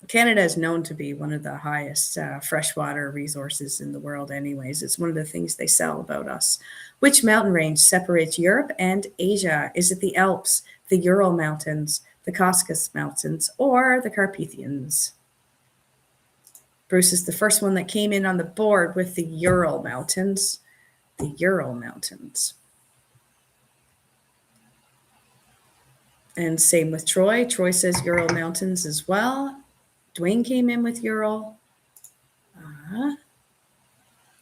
Canada is known to be one of the highest freshwater resources in the world anyways. It's one of the things they sell about us. Which mountain range separates Europe and Asia? Is it the Alps, the Ural Mountains, the Caucasus Mountains, or the Carpathians? Bruce is the first one that came in on the board with the Ural Mountains. The Ural Mountains. And same with Troy. Troy says Ural Mountains as well. Dwayne came in with Ural.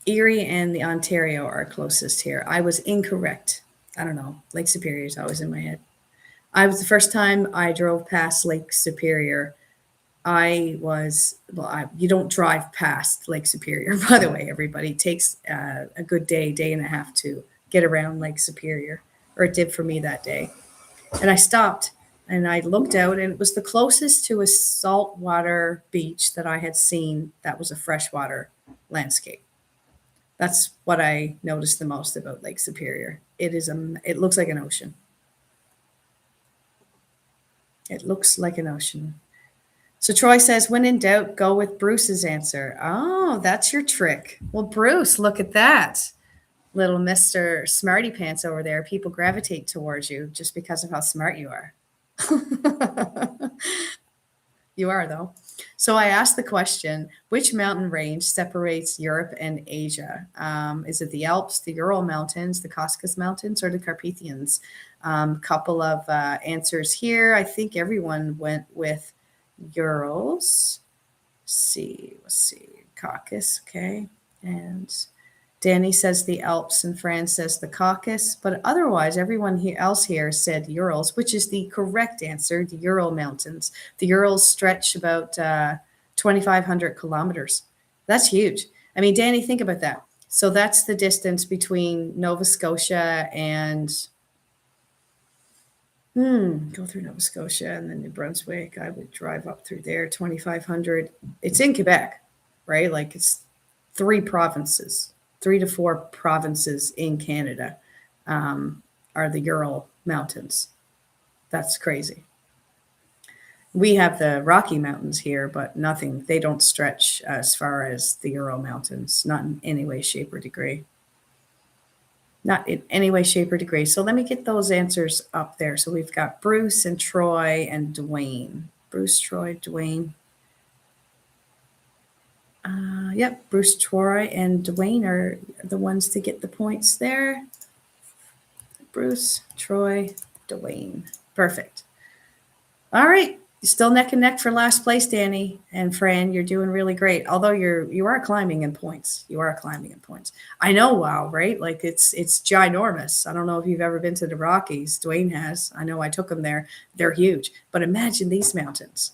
Erie and the Ontario are closest here. I was incorrect. I don't know. Lake Superior is always in my head. I was the first time I drove past Lake Superior. You don't drive past Lake Superior, by the way, everybody. It takes a good day and a half to get around Lake Superior, or it did for me that day. And I stopped and I looked out, and it was the closest to a saltwater beach that I had seen that was a freshwater landscape. That's what I noticed the most about Lake Superior. It looks like an ocean. It looks like an ocean. So Troy says, when in doubt, go with Bruce's answer. Oh, that's your trick. Well, Bruce, look at that. Little Mr. Smarty Pants over there. People gravitate towards you just because of how smart you are. You are, though. So I asked the question, which mountain range separates Europe and Asia? Is it the Alps, the Ural Mountains, the Caucasus Mountains, or the Carpathians? Couple of answers here. I think everyone went with Urals. Let's see. Caucasus, okay. And Danny says the Alps, and Fran says the Caucasus, but otherwise everyone else here said Urals, which is the correct answer, the Ural Mountains. The Urals stretch about 2,500 kilometers. That's huge. I mean, Danny, think about that. So that's the distance between Nova Scotia and go through Nova Scotia and then New Brunswick. I would drive up through there, 2,500. It's in Quebec, right? Like it's 3 to 4 provinces in Canada are the Ural Mountains. That's crazy. We have the Rocky Mountains here, but they don't stretch as far as the Ural Mountains, not in any way, shape, or degree. Not in any way, shape, or degree. So let me get those answers up there. So we've got Bruce and Troy and Dwayne. Bruce, Troy, Dwayne. Yep, Bruce, Troy, and Dwayne are the ones to get the points there. Bruce, Troy, Dwayne. Perfect. All right. You're still neck and neck for last place, Danny and Fran. You're doing really great. Although you are climbing in points. You are climbing in points. I know, wow, right? Like it's ginormous. I don't know if you've ever been to the Rockies. Dwayne has. I know I took him there. They're huge. But imagine these mountains.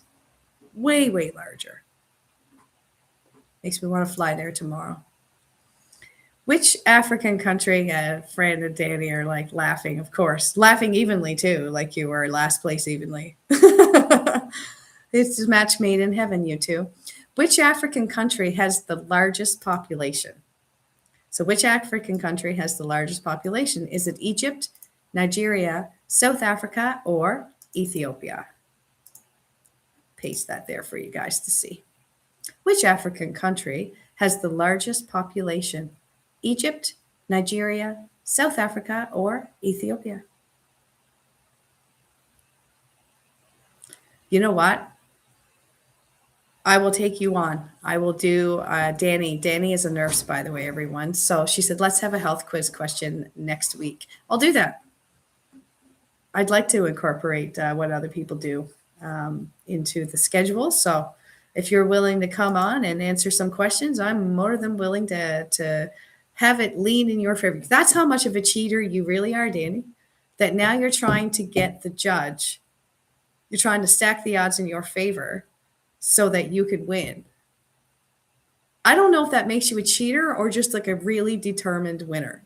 Way, way larger. Makes me want to fly there tomorrow. Which African country, Fran and Danny are like laughing, of course. Laughing evenly too, like you were last place evenly. It's a match made in heaven, you two. Which African country has the largest population? So which African country has the largest population? Is it Egypt, Nigeria, South Africa, or Ethiopia? Paste that there for you guys to see. Which African country has the largest population? Egypt, Nigeria, South Africa, or Ethiopia? You know what? I will take you on. I will do Danny. Danny is a nurse, by the way, everyone. So she said, let's have a health quiz question next week. I'll do that. I'd like to incorporate what other people do into the schedule. So if you're willing to come on and answer some questions, I'm more than willing to have it lean in your favor. That's how much of a cheater you really are, Danny, that now you're trying to get the judge. You're trying to stack the odds in your favor so that you could win. I don't know if that makes you a cheater or just like a really determined winner.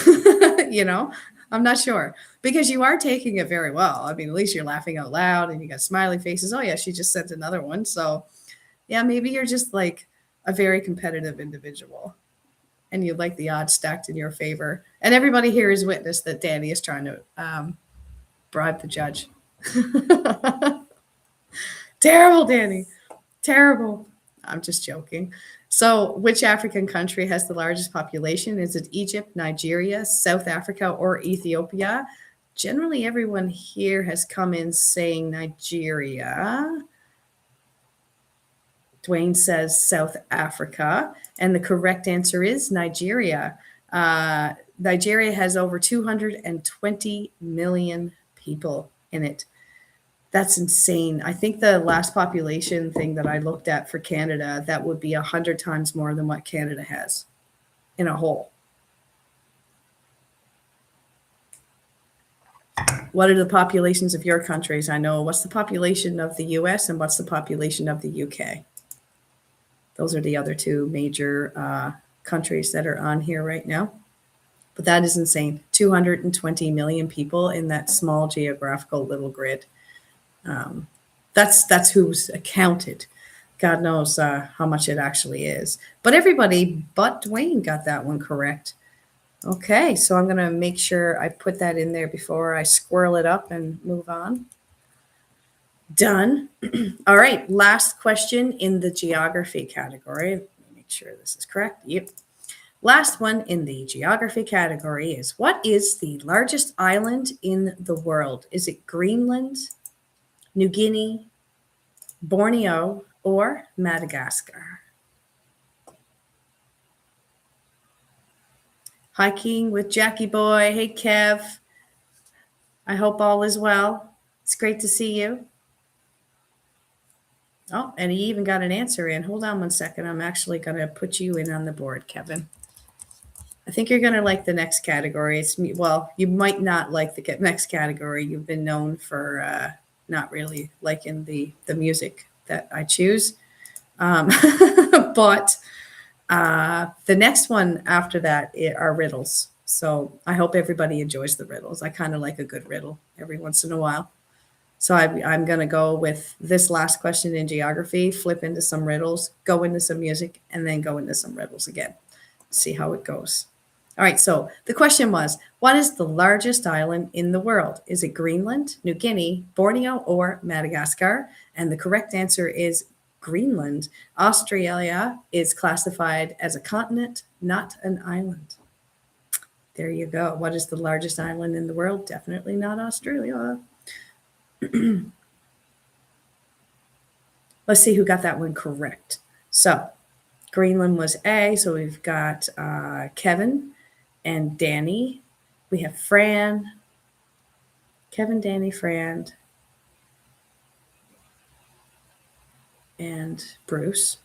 You know, I'm not sure, because you are taking it very well. I mean, at least you're laughing out loud and you got smiley faces. Oh yeah, she just sent another one. So yeah, maybe you're just like a very competitive individual and you like the odds stacked in your favor. And everybody here is witness that Danny is trying to bribe the judge. Terrible, Danny. Terrible. I'm just joking. So, which African country has the largest population? Is it Egypt, Nigeria, South Africa, or Ethiopia? Generally, everyone here has come in saying Nigeria. Dwayne says South Africa. And the correct answer is Nigeria. Nigeria has over 220 million people in it. That's insane. I think the last population thing that I looked at for Canada, that would be 100 times more than what Canada has in a whole. What are the populations of your countries? I know what's the population of the US and what's the population of the UK. Those are the other two major countries that are on here right now. But that is insane. 220 million people in that small geographical little grid. That's who's accounted. God knows how much it actually is. But everybody but Dwayne got that one correct. Okay, so I'm going to make sure I put that in there before I squirrel it up and move on. Done. All right, last question in the geography category. Let me make sure this is correct. Yep. Last one in the geography category is, what is the largest island in the world? Is it Greenland, New Guinea, Borneo, or Madagascar? Hiking with Jackie Boy. Hey, Kev. I hope all is well. It's great to see you. Oh, and he even got an answer in. Hold on one second. I'm actually going to put you in on the board, Kevin. I think you're going to like the next category. Well, you might not like the next category. You've been known for not really liking the music that I choose. But the next one after that are riddles. So I hope everybody enjoys the riddles. I kind of like a good riddle every once in a while. So I'm going to go with this last question in geography, flip into some riddles, go into some music, and then go into some riddles again. See how it goes. All right, so the question was, what is the largest island in the world? Is it Greenland, New Guinea, Borneo, or Madagascar? And the correct answer is Greenland. Australia is classified as a continent, not an island. There you go. What is the largest island in the world? Definitely not Australia. Let's see who got that one correct. So Greenland was A. So we've got Kevin and Danny. We have Fran. Kevin, Danny, Fran, and Bruce.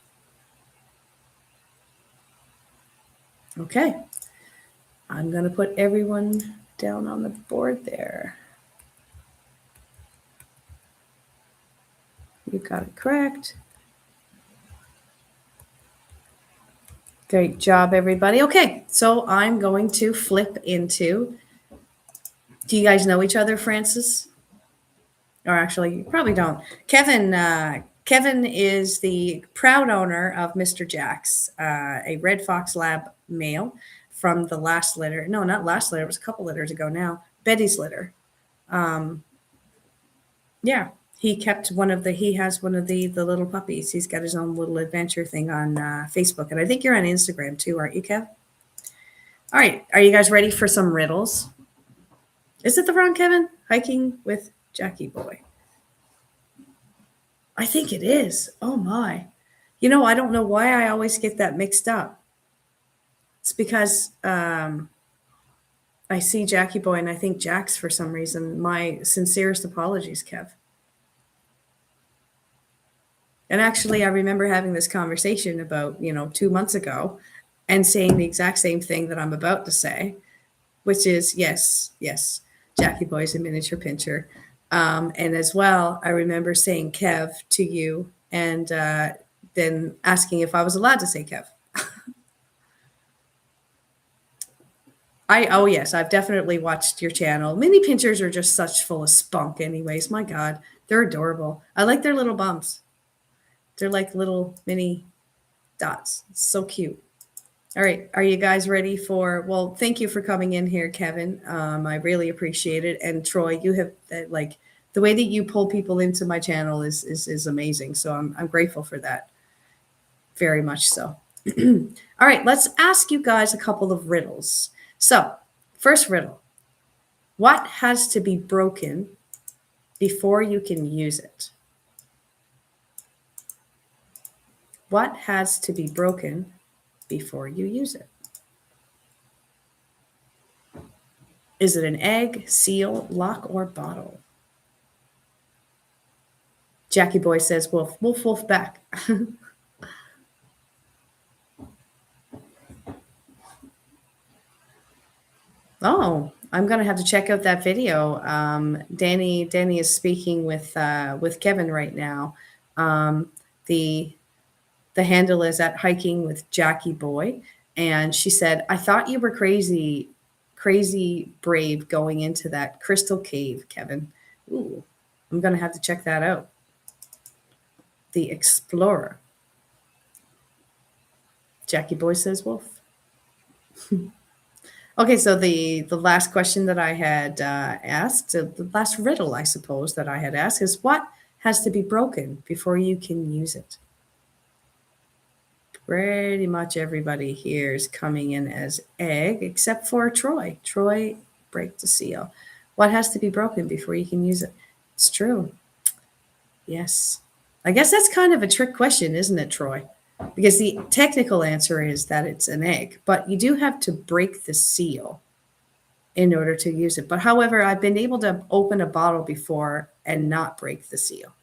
Okay. I'm going to put everyone down on the board there. You got it correct. Great job, everybody. Okay, so I'm going to flip into, do you guys know each other, Francis? Or actually, you probably don't. Kevin Kevin is the proud owner of Mr. Jack's, a Red Fox Lab male from the last litter. No, not last litter. It was a couple litters ago now. Betty's litter. Yeah, he kept he has one of the little puppies. He's got his own little adventure thing on Facebook. And I think you're on Instagram too, aren't you, Kev? All right. Are you guys ready for some riddles? Is it the wrong Kevin? Hiking with Jackie Boy. I think it is. Oh my. You know, I don't know why I always get that mixed up. It's because I see Jackie Boy and I think Jax for some reason. My sincerest apologies, Kev. And actually, I remember having this conversation about, 2 months ago and saying the exact same thing that I'm about to say, which is yes, Jackie Boy's a miniature pincher. And as well, I remember saying Kev to you and then asking if I was allowed to say Kev. Oh yes, I've definitely watched your channel. Mini pinchers are just such full of spunk anyways. My God, they're adorable. I like their little bumps. They're like little mini dots. It's so cute. All right. Are you guys ready well, thank you for coming in here, Kevin. I really appreciate it. And Troy, you have the way that you pull people into my channel is amazing. So I'm grateful for that. Very much so. All right. Let's ask you guys a couple of riddles. So first riddle, what has to be broken before you can use it? What has to be broken before you use it? Is it an egg, seal, lock, or bottle? Jackie Boy says wolf. Wolf, wolf back. Oh, I'm going to have to check out that video. Danny is speaking with Kevin right now. The handle is at Hiking with Jackie Boy. And she said, I thought you were crazy brave going into that crystal cave, Kevin. Ooh, I'm going to have to check that out. The Explorer. Jackie Boy says wolf. Okay, so the last question that I had asked, the last riddle, I suppose, that I had asked is what has to be broken before you can use it? Pretty much everybody here is coming in as egg, except for Troy. Troy, break the seal. What has to be broken before you can use it? It's true. Yes. I guess that's kind of a trick question, isn't it, Troy? Because the technical answer is that it's an egg, but you do have to break the seal in order to use it. But however, I've been able to open a bottle before and not break the seal.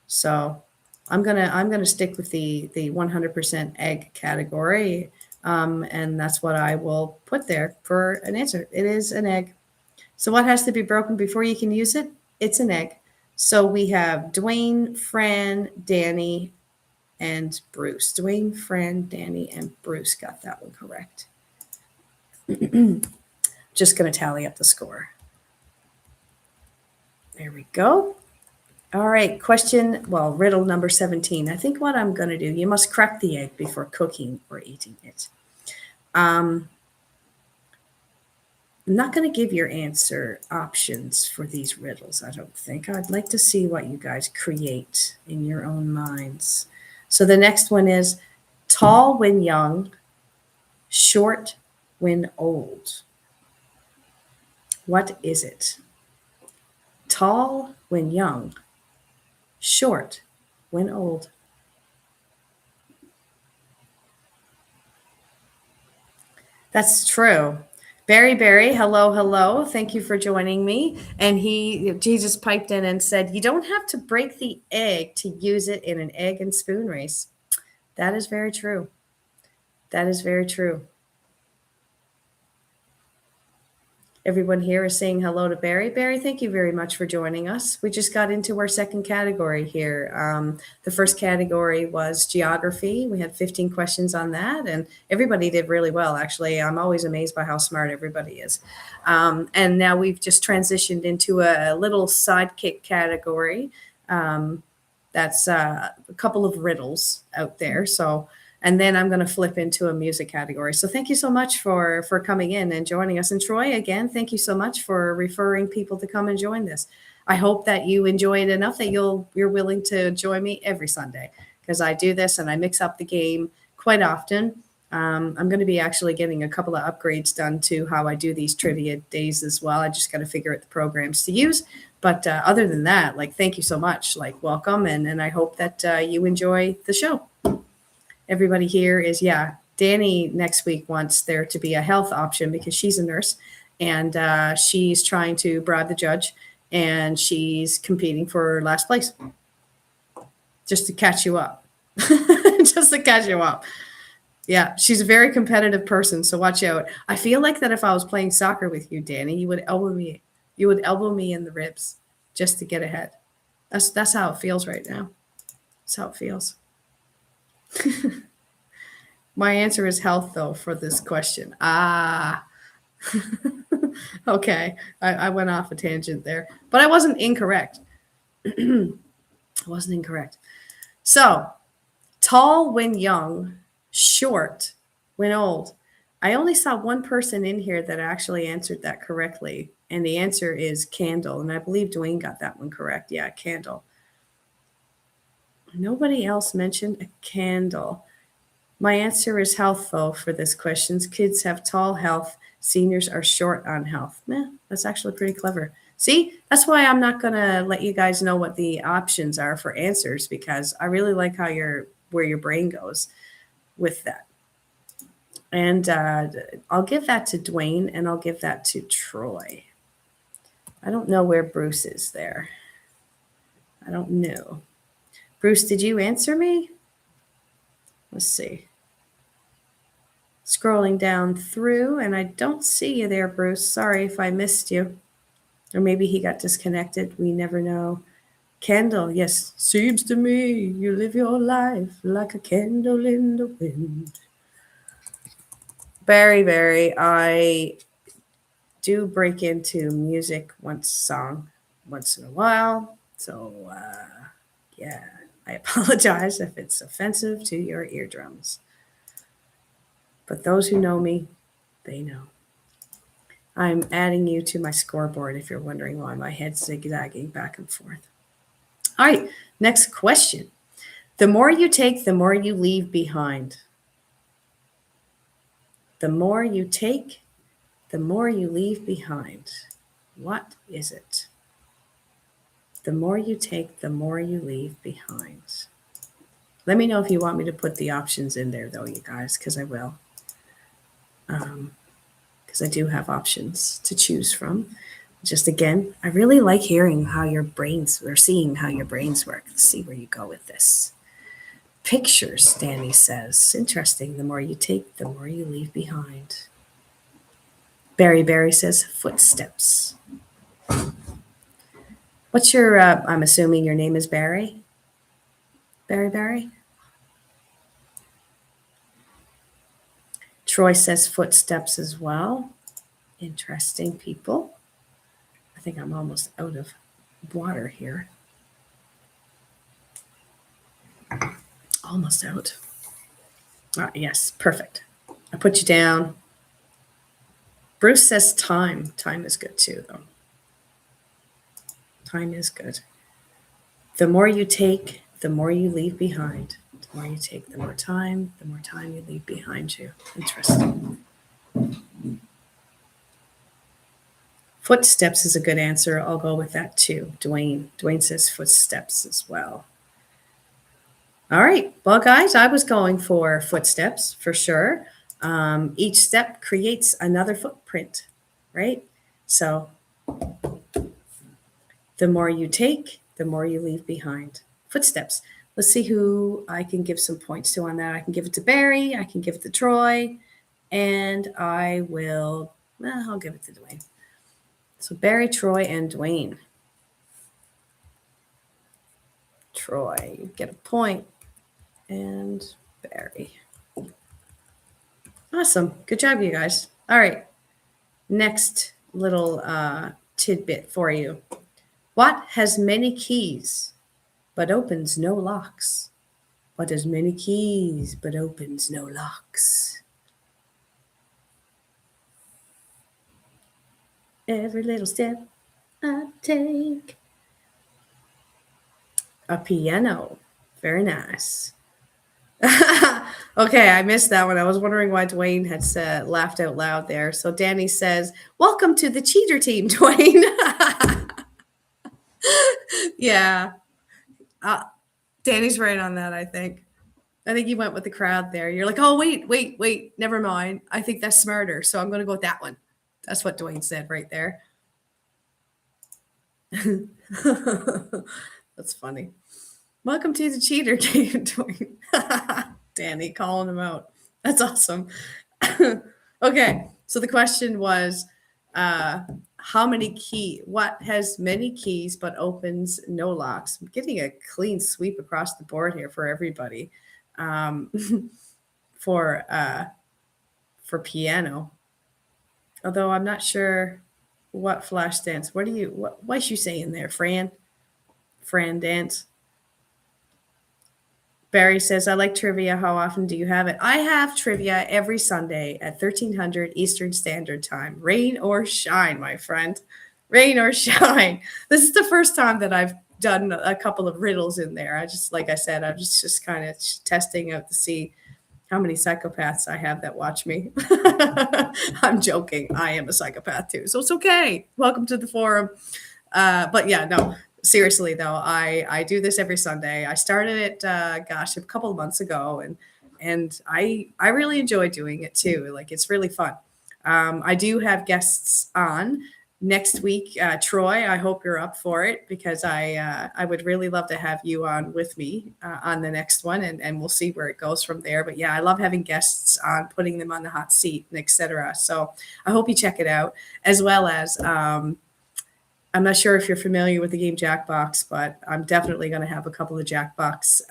So I'm gonna stick with the 100% egg category, and that's what I will put there for an answer. It is an egg. So what has to be broken before you can use it? It's an egg. So we have Dwayne, Fran, Danny, and Bruce. Dwayne, Fran, Danny, and Bruce got that one correct. Just going to tally up the score. There we go. All right, riddle number 17. I think what I'm going to do, you must crack the egg before cooking or eating it. I'm not going to give your answer options for these riddles, I don't think. I'd like to see what you guys create in your own minds. So the next one is tall when young, short when old. What is it? Tall when young, short when old. That's true. Barry, hello. Thank you for joining me. And Jesus piped in and said, you don't have to break the egg to use it in an egg and spoon race. That is very true. That is very true. Everyone here is saying hello to Barry. Barry, thank you very much for joining us. We just got into our second category here. The first category was geography. We had 15 questions on that, and everybody did really well, actually. I'm always amazed by how smart everybody is. And now we've just transitioned into a little sidekick category. That's a couple of riddles out there. So, and then I'm going to flip into a music category. So thank you so much for coming in and joining us. And Troy, again, thank you so much for referring people to come and join this. I hope that you enjoy it enough that you're willing to join me every Sunday, because I do this and I mix up the game quite often. I'm going to be actually getting a couple of upgrades done to how I do these trivia days as well. I just got to figure out the programs to use. But other than that, like, thank you so much. Like, welcome. And I hope that you enjoy the show. Everybody here is, yeah, Danny next week wants there to be a health option because she's a nurse and she's trying to bribe the judge and she's competing for last place. Just to catch you up. Just to catch you up. Yeah, she's a very competitive person, so watch out. I feel like that if I was playing soccer with you, Danny, you would elbow me. You would elbow me in the ribs just to get ahead. That's how it feels right now. That's how it feels. My answer is health, though, for this question. Okay. I went off a tangent there, but I wasn't incorrect. I wasn't incorrect. So, tall when young, short when old. I only saw one person in here that actually answered that correctly, and the answer is candle. And I believe Dwayne got that one correct. Yeah, candle. Nobody else mentioned a candle. My answer is health, though, for this question. Kids have tall health. Seniors are short on health. That's actually pretty clever. See, that's why I'm not going to let you guys know what the options are for answers, because I really like how where your brain goes with that. And I'll give that to Dwayne, and I'll give that to Troy. I don't know where Bruce is there. I don't know. Bruce, did you answer me? Let's see. Scrolling down through, and I don't see you there, Bruce. Sorry if I missed you. Or maybe he got disconnected. We never know. Candle, yes. Seems to me you live your life like a candle in the wind. Barry, I do break into music once in a while. So, yeah, I apologize if it's offensive to your eardrums. But those who know me, they know. I'm adding you to my scoreboard if you're wondering why my head's zigzagging back and forth. All right, next question. The more you take, the more you leave behind. The more you take, the more you leave behind. What is it? The more you take, the more you leave behind. Let me know if you want me to put the options in there, though, you guys, because I will. Because I do have options to choose from. Just again, I really like hearing how your brains, or seeing how your brains work. Let's see where you go with this. Pictures, Danny says. Interesting. The more you take, the more you leave behind. Barry says footsteps. What's your, I'm assuming your name is Barry? Barry? Troy says footsteps as well. Interesting people. I think I'm almost out of water here. Almost out. Yes, perfect. I put you down. Bruce says time. Time is good too, though. Time is good. The more you take, the more you leave behind. The more you take, the more time you leave behind you. Interesting. Footsteps is a good answer. I'll go with that too. Dwayne says footsteps as well. All right. Well, guys, I was going for footsteps for sure. Each step creates another footprint, right? So the more you take, the more you leave behind. Footsteps. Let's see who I can give some points to on that. I can give it to Barry. I can give it to Troy. And I'll give it to Dwayne. So Barry, Troy, and Dwayne. Troy, you get a point. And Barry. Awesome. Good job, you guys. All right. Next little tidbit for you. What has many keys? but opens no locks? What has many keys but opens no locks? Every little step I take. A piano. Very nice. Okay, I missed that one. I was wondering why Dwayne had said, laughed out loud there. So Danny says, "Welcome to the cheater team, Dwayne." Yeah, uh, Danny's right on that. I think you went with the crowd there. You're like, "Oh, wait, never mind. I think that's smarter, so I'm going to go with that one." That's what Dwayne said right there. That's funny. Welcome to the cheater game, Dwayne. Danny calling him out. That's awesome. Okay, so the question was, what has many keys but opens no locks? I'm getting a clean sweep across the board here for everybody. Um, for piano, although I'm not sure what flash dance. What's you saying there, Fran dance? Barry says, I like trivia. How often do you have it? I have trivia every Sunday at 1300 Eastern Standard Time. Rain or shine, my friend. Rain or shine. This is the first time that I've done a couple of riddles in there. Like I said, I'm just kind of testing out to see how many psychopaths I have that watch me. I'm joking. I am a psychopath too. So it's okay. Welcome to the forum. But yeah, no, seriously though, I do this every Sunday. I started it, a couple of months ago, and I really enjoy doing it too. Like it's really fun. I do have guests on next week. Troy, I hope you're up for it because I would really love to have you on with me on the next one, and we'll see where it goes from there. But yeah, I love having guests on, putting them on the hot seat, and etc. So I hope you check it out, as well as I'm not sure if you're familiar with the game Jackbox, but I'm definitely going to have a couple of Jackbox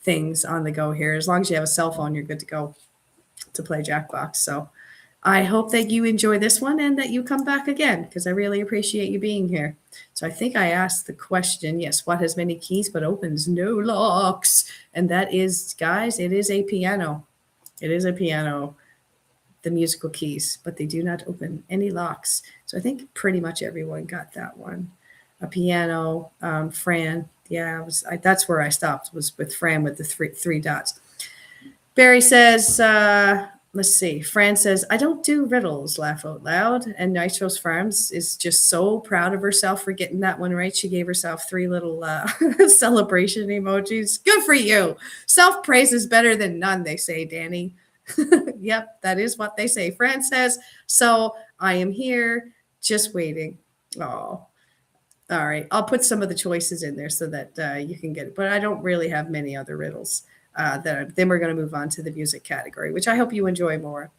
things on the go here. As long as you have a cell phone, you're good to go to play Jackbox. So I hope that you enjoy this one and that you come back again because I really appreciate you being here. So I think I asked the question, yes, what has many keys but opens no locks? And that is, guys, it is a piano. It is a piano. The musical keys, but they do not open any locks. So I think pretty much everyone got that one. A piano, Fran. Yeah, that's where I stopped, was with Fran with the three dots. Barry says, let's see. Fran says, I don't do riddles, laugh out loud. And Nitros Farms is just so proud of herself for getting that one right. She gave herself 3 little celebration emojis. Good for you. Self-praise is better than none, they say, Danny. Yep, that is what they say. Fran says, so I am here just waiting. Oh, all right. I'll put some of the choices in there so that you can get it. But I don't really have many other riddles. Then we're going to move on to the music category, which I hope you enjoy more.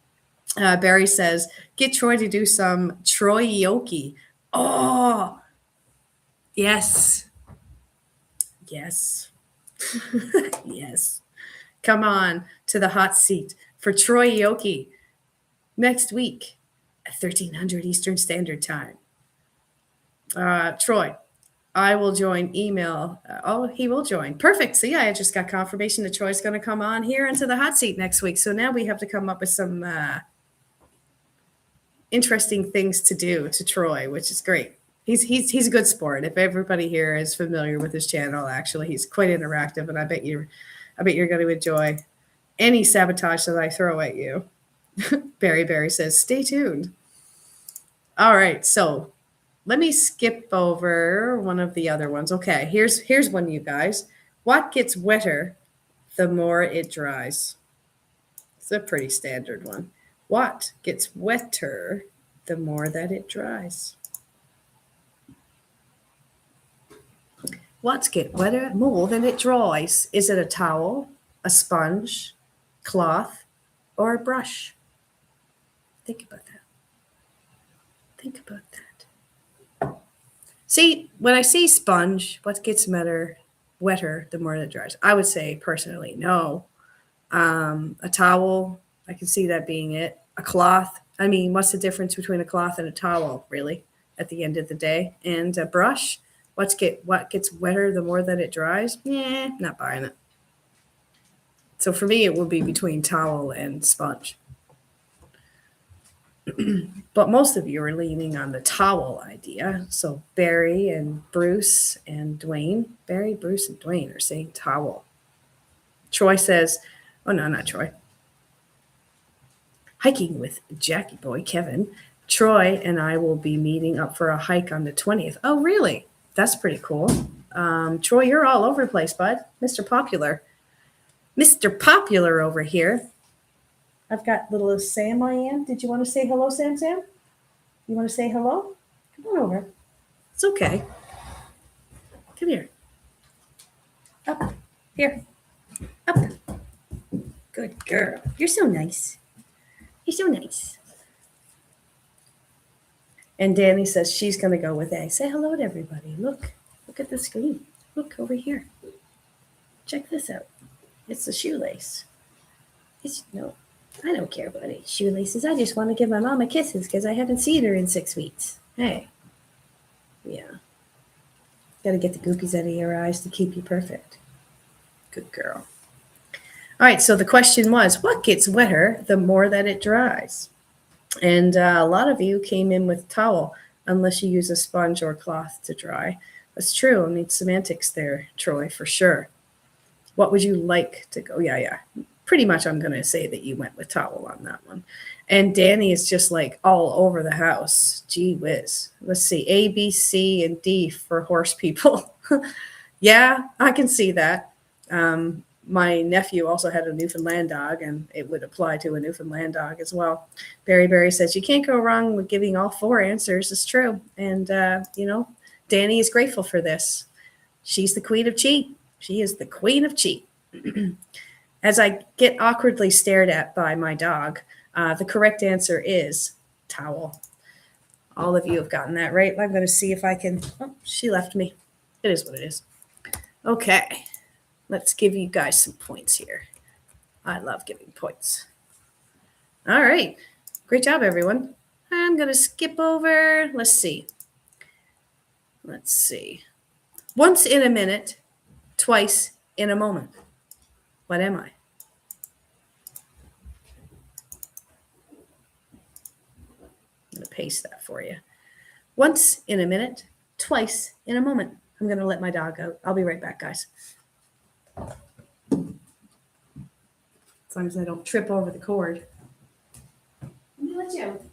Barry says, get Troy to do some Troy-oke. Oh, yes. Yes. Yes. Come on to the hot seat for Troy-oke next week at 1300 Eastern Standard Time. Troy, I will join email. He will join. Perfect. See, I just got confirmation that Troy's going to come on here into the hot seat next week. So now we have to come up with some interesting things to do to Troy, which is great. He's a good sport. If everybody here is familiar with his channel, actually, he's quite interactive, and I bet you're going to enjoy any sabotage that I throw at you. Barry says, stay tuned. All right, so let me skip over one of the other ones. Okay, here's one, you guys. What gets wetter the more it dries? It's a pretty standard one. What gets wetter the more that it dries? What gets wetter more than it dries? Is it a towel, a sponge, cloth, or a brush? Think about that. Think about that. See, when I see sponge, what gets wetter the more it dries? I would say personally, no. A towel, I can see that being it. A cloth, I mean, what's the difference between a cloth and a towel, really, at the end of the day? And a brush, What gets wetter the more that it dries? Not buying it. So for me, it would be between towel and sponge. But most of you are leaning on the towel idea. So Barry and Bruce and Dwayne, Barry, Bruce, and Dwayne are saying towel. Troy says, oh no, not Troy. Hiking with Jackie Boy, Kevin. Troy and I will be meeting up for a hike on the 20th. Oh, really? That's pretty cool. Troy, you're all over the place, bud. Mr. Popular. Mr. Popular over here. I've got little Sam I am. Did you want to say hello, Sam? You want to say hello? Come on over. It's okay. Come here. Up. Here. Up. Good girl. You're so nice. You're so nice. And Danny says she's going to go with A. Say hello to everybody. Look at the screen. Look over here. Check this out. It's a shoelace. No, I don't care about it. Shoelaces. I just want to give my mama kisses because I haven't seen her in 6 weeks. Hey. Yeah. Got to get the goopies out of your eyes to keep you perfect. Good girl. All right, so the question was, what gets wetter the more that it dries? And a lot of you came in with towel, unless you use a sponge or cloth to dry. That's true. I mean, semantics there, Troy, for sure. What would you like to go? Yeah. Pretty much I'm going to say that you went with towel on that one. And Danny is just like all over the house. Gee whiz. Let's see. A, B, C, and D for horse people. Yeah, I can see that. My nephew also had a Newfoundland dog, and it would apply to a Newfoundland dog as well. Barry says, you can't go wrong with giving all 4 answers. It's true. And, Danny is grateful for this. She's the queen of cheat. She is the queen of cheat. As I get awkwardly stared at by my dog, the correct answer is towel. All of you have gotten that right. I'm going to see if I can. Oh, she left me. It is what it is. Okay. Let's give you guys some points here. I love giving points. All right. Great job, everyone. I'm going to skip over. Let's see. Once in a minute, twice in a moment. What am I? I'm going to paste that for you. Once in a minute, twice in a moment. I'm going to let my dog out. I'll be right back, guys. As long as I don't trip over the cord. Let me let you out.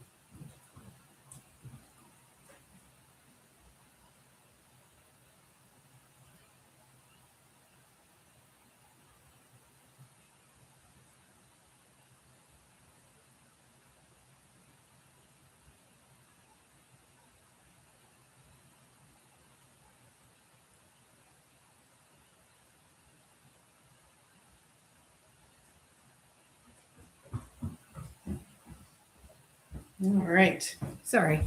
All right. Sorry.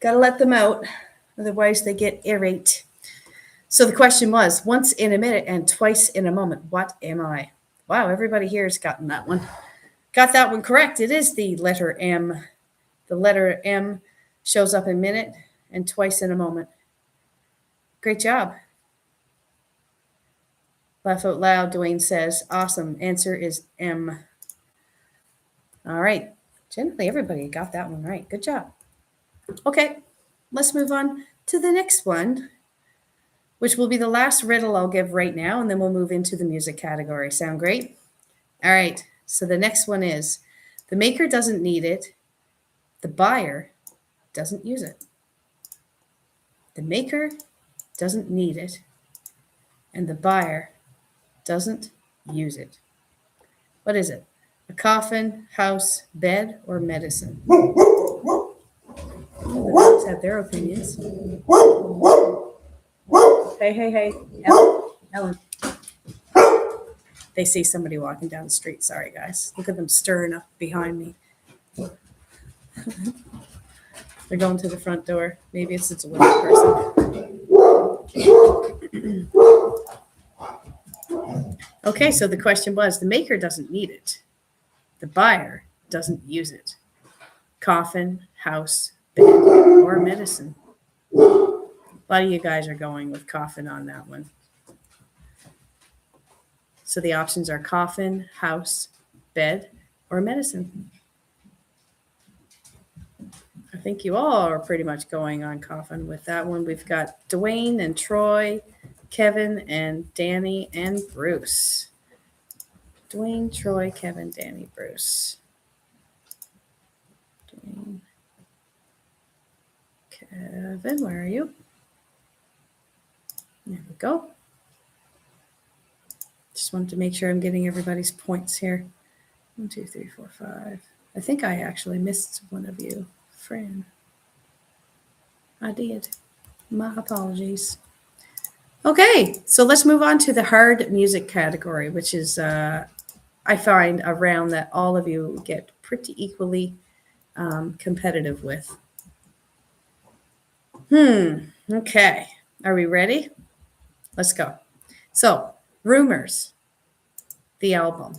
Got to let them out. Otherwise, they get irate. So the question was, once in a minute and twice in a moment, what am I? Wow, everybody here has gotten that one. Got that one correct. It is the letter M. The letter M shows up in a minute and twice in a moment. Great job. Laugh out loud, Dwayne says. Awesome. Answer is M. All right. Generally, everybody got that one right. Good job. Okay, let's move on to the next one, which will be the last riddle I'll give right now, and then we'll move into the music category. Sound great? All right, so the next one is, the maker doesn't need it, the buyer doesn't use it. The maker doesn't need it, and the buyer doesn't use it. What is it? A coffin, house, bed, or medicine? The dogs have their opinions. Hey. Ellen. They see somebody walking down the street. Sorry, guys. Look at them stirring up behind me. They're going to the front door. Maybe it's a delivery person. Okay, so the question was, the maker doesn't need it. The buyer doesn't use it. Coffin, house, bed, or medicine. A lot of you guys are going with coffin on that one. So the options are coffin, house, bed, or medicine. I think you all are pretty much going on coffin with that one. We've got Dwayne and Troy, Kevin and Danny and Bruce. Dwayne, Troy, Kevin, Danny, Bruce. Dwayne, Kevin, where are you? There we go. Just wanted to make sure I'm getting everybody's points here. 1, 2, 3, 4, 5. I think I actually missed one of you. Fran. I did. My apologies. Okay, so let's move on to the hard music category, which is, I find, a round that all of you get pretty equally competitive with. Okay. Are we ready? Let's go. So, Rumors, the album.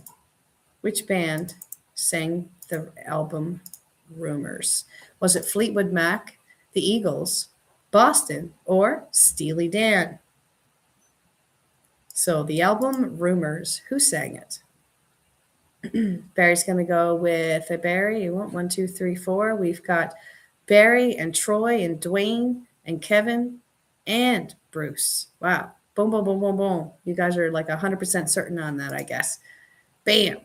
Which band sang the album Rumors? Was it Fleetwood Mac, the Eagles, Boston, or Steely Dan? So the album Rumors, who sang it? Barry's going to go with Barry. You want 1, 2, 3, 4. We've got Barry and Troy and Dwayne and Kevin and Bruce. Wow. Boom, boom, boom, boom, boom. You guys are like 100% certain on that, I guess. Bam.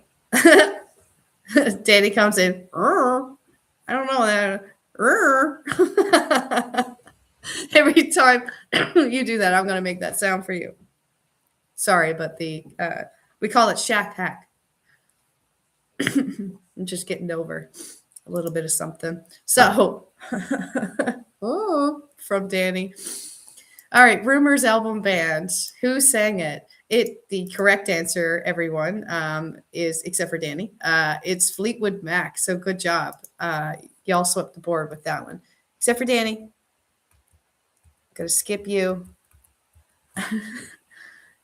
Danny comes in. I don't know that. Every time you do that, I'm going to make that sound for you. Sorry, but we call it Shack Hack. I'm just getting over a little bit of something. So, from Danny. All right, Rumors album band. Who sang it? The correct answer, everyone, is, except for Danny, it's Fleetwood Mac. So good job. Y'all swept the board with that one. Except for Danny. Gonna skip you.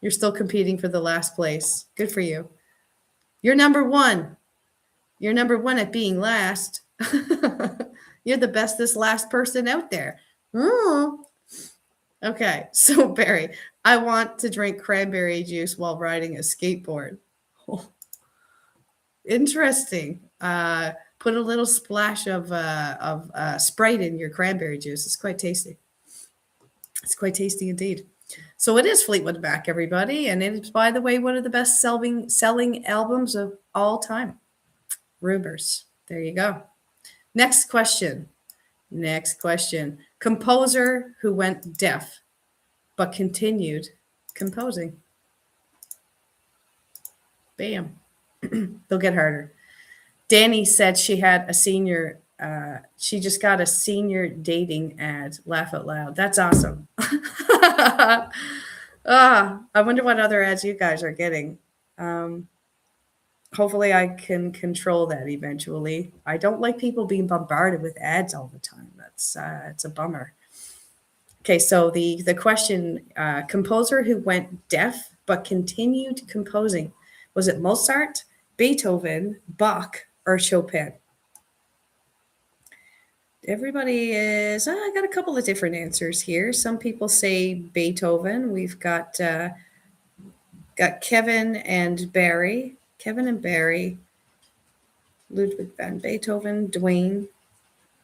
You're still competing for the last place. Good for you. You're number one. You're number one at being last. You're the bestest last person out there. Okay, so Barry, I want to drink cranberry juice while riding a skateboard. Oh, interesting. Put a little splash of Sprite in your cranberry juice. It's quite tasty. It's quite tasty indeed. So it is Fleetwood Mac, everybody, and it is, by the way, one of the best selling albums of all time. Rumors. There you go. Next question. Composer who went deaf but continued composing. Bam. They'll get harder. Danny said she had a senior, she just got a senior dating ad. Laugh out loud. That's awesome. I wonder what other ads you guys are getting. Hopefully I can control that eventually. I don't like people being bombarded with ads all the time. That's it's a bummer. Okay, so the question, composer who went deaf but continued composing. Was it Mozart, Beethoven, Bach, or Chopin? Everybody is, I got a couple of different answers here. Some people say Beethoven. We've got Kevin and Barry. Ludwig van Beethoven, Dwayne,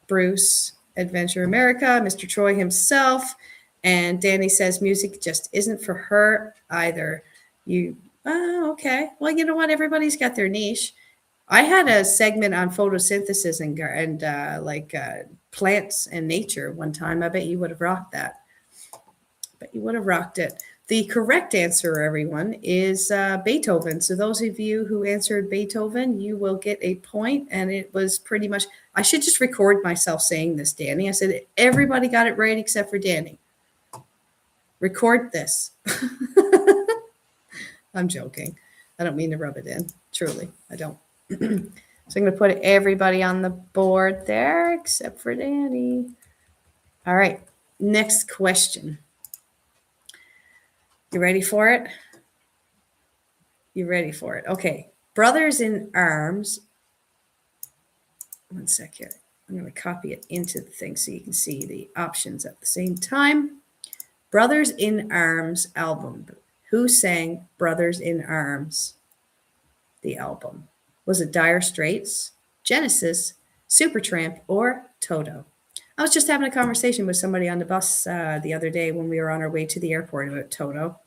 Bruce, Adventure America, Mr. Troy himself, and Danny says music just isn't for her either. Okay. Well, you know what? Everybody's got their niche. I had a segment on photosynthesis and plants and nature one time. I bet you would have rocked that. The correct answer, everyone, is Beethoven. So those of you who answered Beethoven, you will get a point. And it was pretty much, I should just record myself saying this, Danny. I said, everybody got it right except for Danny. Record this. I'm joking. I don't mean to rub it in. Truly, I don't. So I'm going to put everybody on the board there except for Danny. All right. Next question. You ready for it? Okay. Brothers in Arms. One sec here. I'm going to copy it into the thing so you can see the options at the same time. Brothers in Arms album. Who sang Brothers in Arms, the album? Was it Dire Straits, Genesis, Supertramp, or Toto? I was just having a conversation with somebody on the bus the other day when we were on our way to the airport about Toto.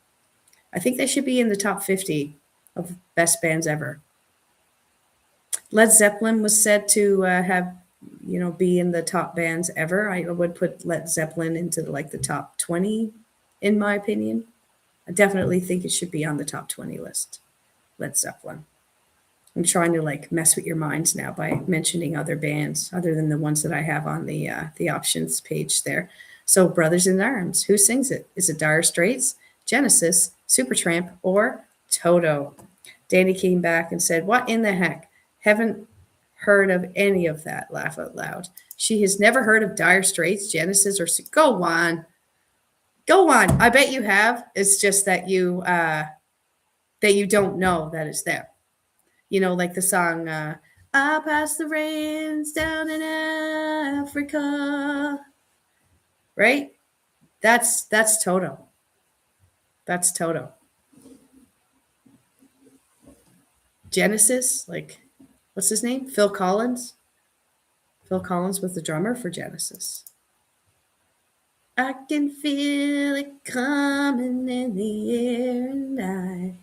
I think they should be in the top 50 of best bands ever. Led Zeppelin was said to have, be in the top bands ever. I would put Led Zeppelin into like the top 20, in my opinion. I definitely think it should be on the top 20 list. Led Zeppelin. I'm trying to like mess with your minds now by mentioning other bands other than the ones that I have on the options page there. So Brothers in Arms, who sings it? Is it Dire Straits, Genesis, Supertramp, or Toto? Danny came back and said, what in the heck? Haven't heard of any of that. Laugh out loud. She has never heard of Dire Straits, Genesis, or go on. Go on. I bet you have. It's just that you don't know that it's there. Like the song, I pass the rains down in Africa. Right? That's Toto. That's Toto. Genesis, like, what's his name? Phil Collins. Phil Collins was the drummer for Genesis. I can feel it coming in the air and I...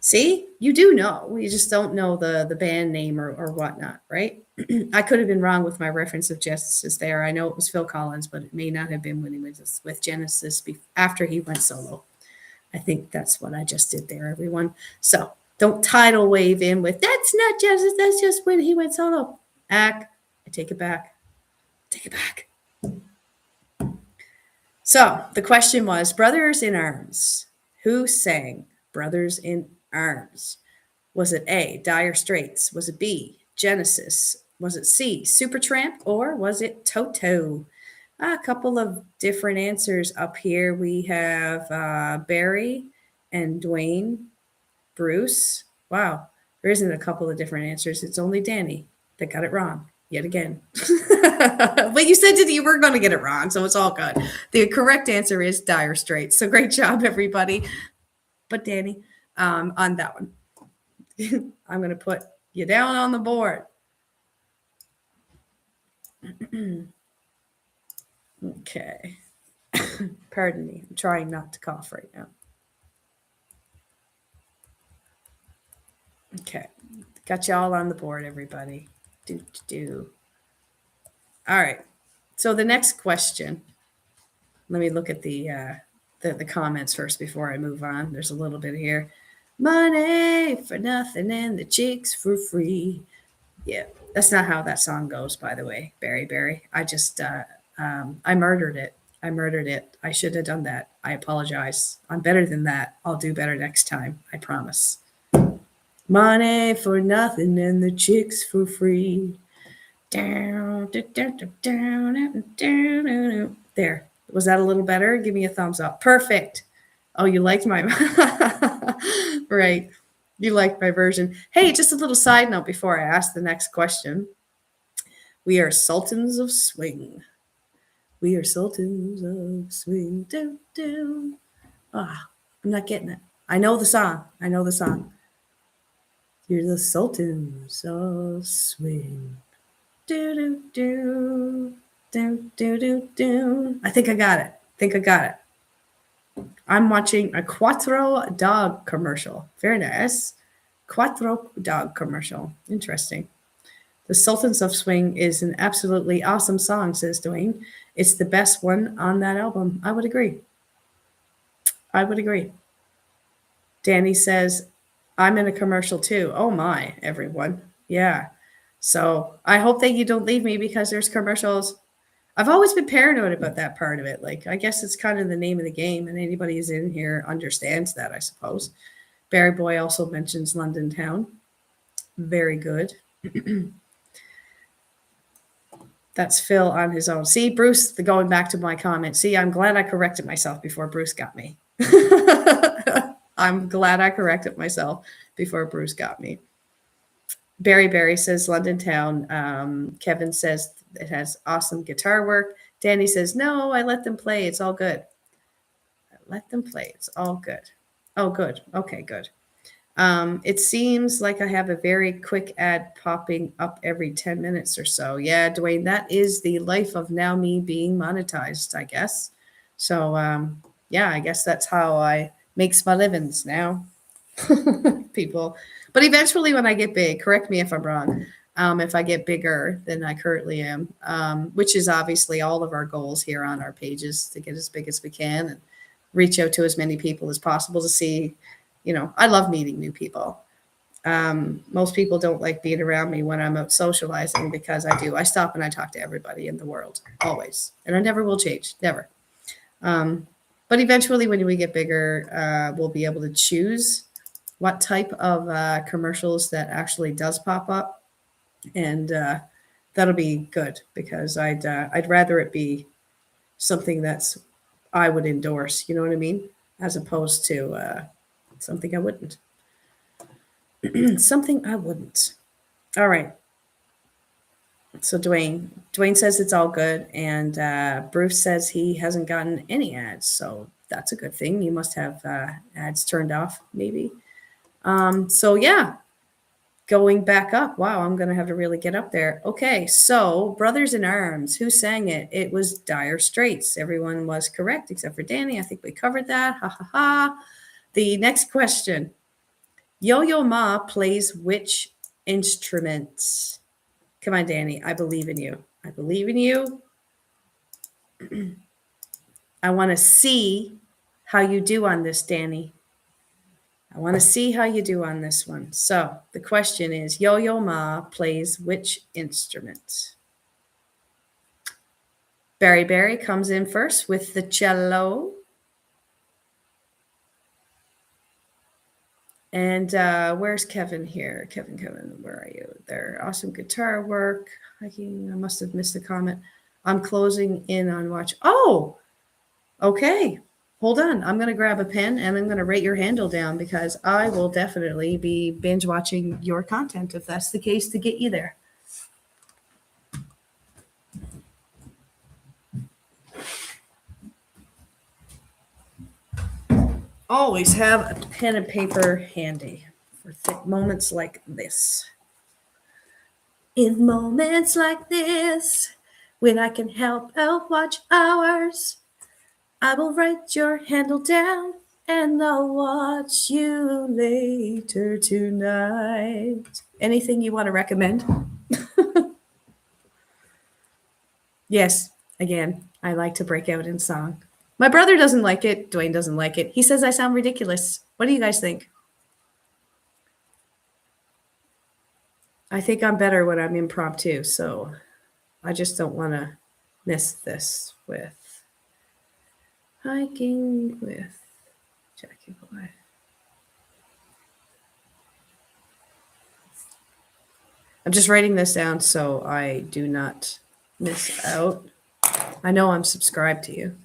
See, you do know. You just don't know the band name or whatnot, right? I could have been wrong with my reference of Genesis there. I know it was Phil Collins, but it may not have been when he was with Genesis after he went solo. I think that's what I just did there, everyone. So don't tidal wave in with, that's not Genesis, that's just when he went solo. I take it back. Take it back. So the question was, Brothers in Arms. Who sang Brothers in Arms? Was it A, Dire Straits? Was it B, Genesis? Was it C, Supertramp? Or was it Toto? A couple of different answers up here. We have Barry and Dwayne, Bruce. Wow, there isn't a couple of different answers. It's only Danny that got it wrong yet again. But you said that you were going to get it wrong, so it's all good. The correct answer is Dire Straits. So great job, everybody. But Danny, on that one, I'm going to put you down on the board. Okay. Pardon me. I'm trying not to cough right now. Okay. Got you all on the board, everybody. All right. So the next question, let me look at the comments first before I move on. There's a little bit here. Money for nothing and the chicks for free. Yeah, that's not how that song goes, by the way, Barry. I just, I murdered it. I should have done that. I apologize. I'm better than that. I'll do better next time. I promise. Money for nothing and the chicks for free. There. Was that a little better? Give me a thumbs up. Perfect. Oh, you liked my... Right. You liked my version. Hey, just a little side note before I ask the next question. We are sultans of swing. We are sultans of swing. Ah, I'm not getting it. I know the song. You're the sultans of swing. Do. I think I got it. I'm watching a Quattro dog commercial. Very nice. Quattro dog commercial. Interesting. The Sultans of Swing is an absolutely awesome song, says Dwayne. It's the best one on that album. I would agree. Danny says, I'm in a commercial too. Oh my, everyone. Yeah. So I hope that you don't leave me because there's commercials. I've always been paranoid about that part of it. Like, I guess it's kind of the name of the game, and anybody who's in here understands that, I suppose. Barry Boy also mentions London Town. Very good. That's Phil on his own. See, Bruce, going back to my comment. See, I'm glad I corrected myself before Bruce got me. I'm glad I corrected myself before Bruce got me. Barry says London Town. Kevin says it has awesome guitar work. Danny says, no, I let them play. It's all good. I let them play. It's all good. Oh, good. Okay, good. It seems like I have a very quick ad popping up every 10 minutes or so. Yeah, Dwayne, that is the life of now me being monetized, I guess. So, yeah, I guess that's how I makes my livings now. People. But eventually, when I get big, correct me if I'm wrong, if I get bigger than I currently am, which is obviously all of our goals here on our pages to get as big as we can and reach out to as many people as possible to see, I love meeting new people. Most people don't like being around me when I'm out socializing because I do. I stop and I talk to everybody in the world, always. And I never will change, never. But eventually, when we get bigger, we'll be able to choose what type of commercials that actually does pop up, and that'll be good because I'd rather it be something that's I would endorse. You know what I mean? As opposed to something I wouldn't. Something I wouldn't. All right. So Dwayne says it's all good, and Bruce says he hasn't gotten any ads, so that's a good thing. You must have ads turned off, maybe. So yeah, going back up. Wow, I'm gonna have to really get up there. Okay, so Brothers in Arms, who sang it? It was Dire Straits. Everyone was correct except for Danny. I think we covered that. Ha ha ha. The next question. Yo-Yo Ma plays which instrument? Come on, Danny. I believe in you. I believe in you. I want to see how you do on this, Danny. I want to see how you do on this one. So the question is, Yo-Yo Ma plays which instrument? Barry comes in first with the cello. And where's Kevin here? Kevin, where are you? There, awesome guitar work. I must have missed a comment. I'm closing in on watch. Oh, okay. Hold on. I'm going to grab a pen and I'm going to write your handle down because I will definitely be binge watching your content if that's the case to get you there. Always have a pen and paper handy for moments like this. In moments like this, when I can help out watch hours, I will write your handle down and I'll watch you later tonight. Anything you want to recommend? Yes, again, I like to break out in song. My brother doesn't like it. Dwayne doesn't like it. He says I sound ridiculous. What do you guys think? I think I'm better when I'm impromptu, so I just don't want to miss this with hiking with Jackie Boy. I'm just writing this down so I do not miss out. I know I'm subscribed to you.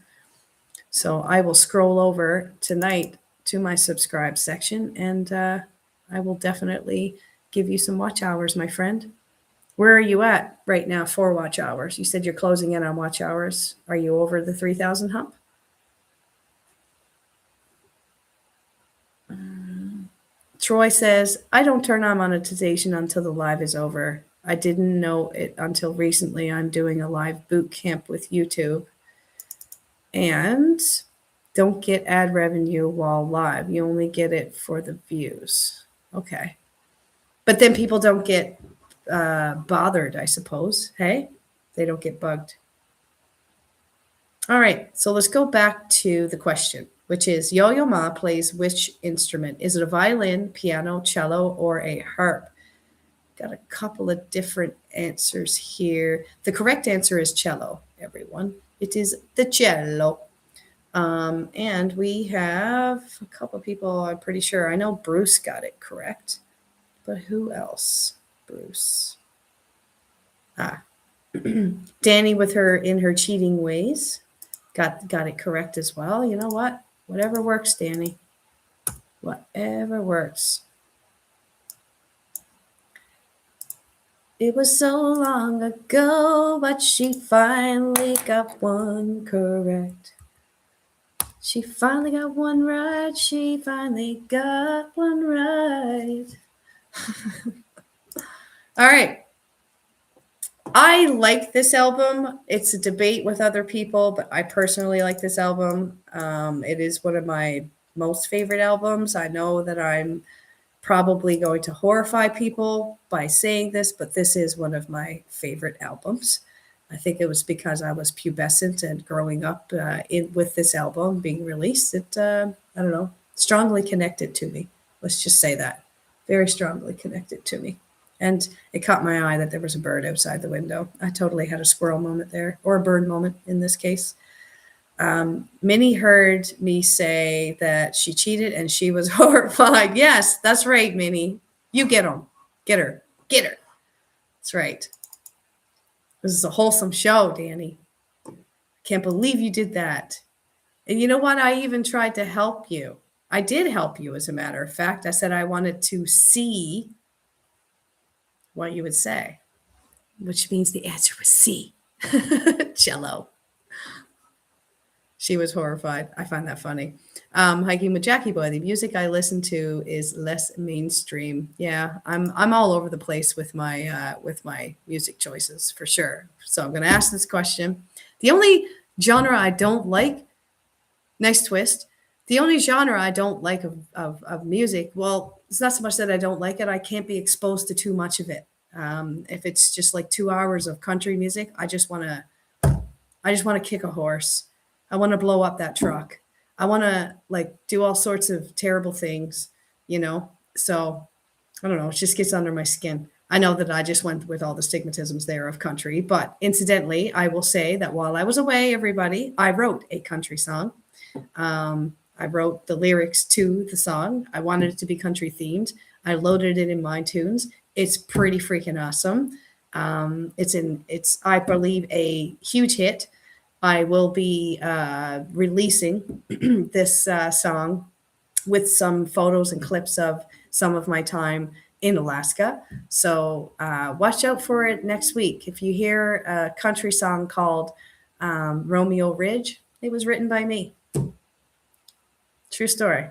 So I will scroll over tonight to my subscribe section and I will definitely give you some watch hours, my friend. Where are you at right now for watch hours? You said you're closing in on watch hours. Are you over the 3,000 hump? Troy says, I don't turn on monetization until the live is over. I didn't know it until recently. I'm doing a live boot camp with YouTube. And don't get ad revenue while live. You only get it for the views. Okay. But then people don't get bothered, I suppose. Hey, they don't get bugged. All right. So let's go back to the question, which is Yo-Yo Ma plays which instrument? Is it a violin, piano, cello, or a harp? Got a couple of different answers here. The correct answer is cello, everyone. It is the cello. And we have a couple of people, I'm pretty sure. I know Bruce got it correct. But who else? Bruce. Danny with her cheating ways. Got it correct as well. You know what? Whatever works, Danny. Whatever works. It was so long ago, but she finally got one correct. She finally got one right. She finally got one right. All right. I like this album. It's a debate with other people, but I personally like this album. It is one of my most favorite albums. I know that I'm probably going to horrify people by saying this, but this is one of my favorite albums. I think it was because I was pubescent and growing up with this album being released. It, I don't know, strongly connected to me. Let's just say that. Very strongly connected to me. And it caught my eye that there was a bird outside the window. I totally had a squirrel moment there, or a bird moment in this case. Minnie heard me say that she cheated and she was horrified. Yes, that's right, Minnie. You get him. Get her. Get her. That's right. This is a wholesome show, Danny. Can't believe you did that. And you know what? I even tried to help you. I did help you, as a matter of fact. I said I wanted to see what you would say, which means the answer was C. Jello. She was horrified. I find that funny. Hiking with Jackie Boy. The music I listen to is less mainstream. Yeah, I'm all over the place with my music choices for sure. So I'm going to ask this question. The only genre I don't like, nice twist. The only genre I don't like of music, well, it's not so much that I don't like it. I can't be exposed to too much of it. If it's just like 2 hours of country music, I just want to kick a horse. I want to blow up that truck. I want to like do all sorts of terrible things, you know? So I don't know. It just gets under my skin. I know that I just went with all the stigmatisms there of country, but incidentally, I will say that while I was away, everybody, I wrote a country song. I wrote the lyrics to the song. I wanted it to be country themed. I loaded it in MyTunes. It's pretty freaking awesome. It's I believe a huge hit. I will be releasing this song with some photos and clips of some of my time in Alaska. So watch out for it next week. If you hear a country song called Romeo Ridge, it was written by me. True story.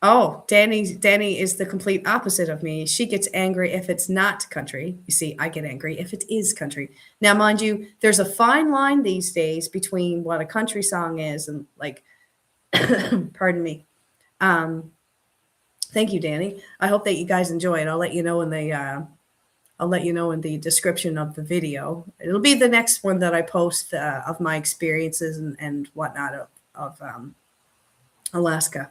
Oh, Danny is the complete opposite of me. She gets angry if it's not country. You see, I get angry if it is country. Now, mind you, there's a fine line these days between what a country song is and like, pardon me. Thank you, Danny. I hope that you guys enjoy it. I'll let you know in the description of the video. It'll be the next one that I post of my experiences and whatnot of Alaska.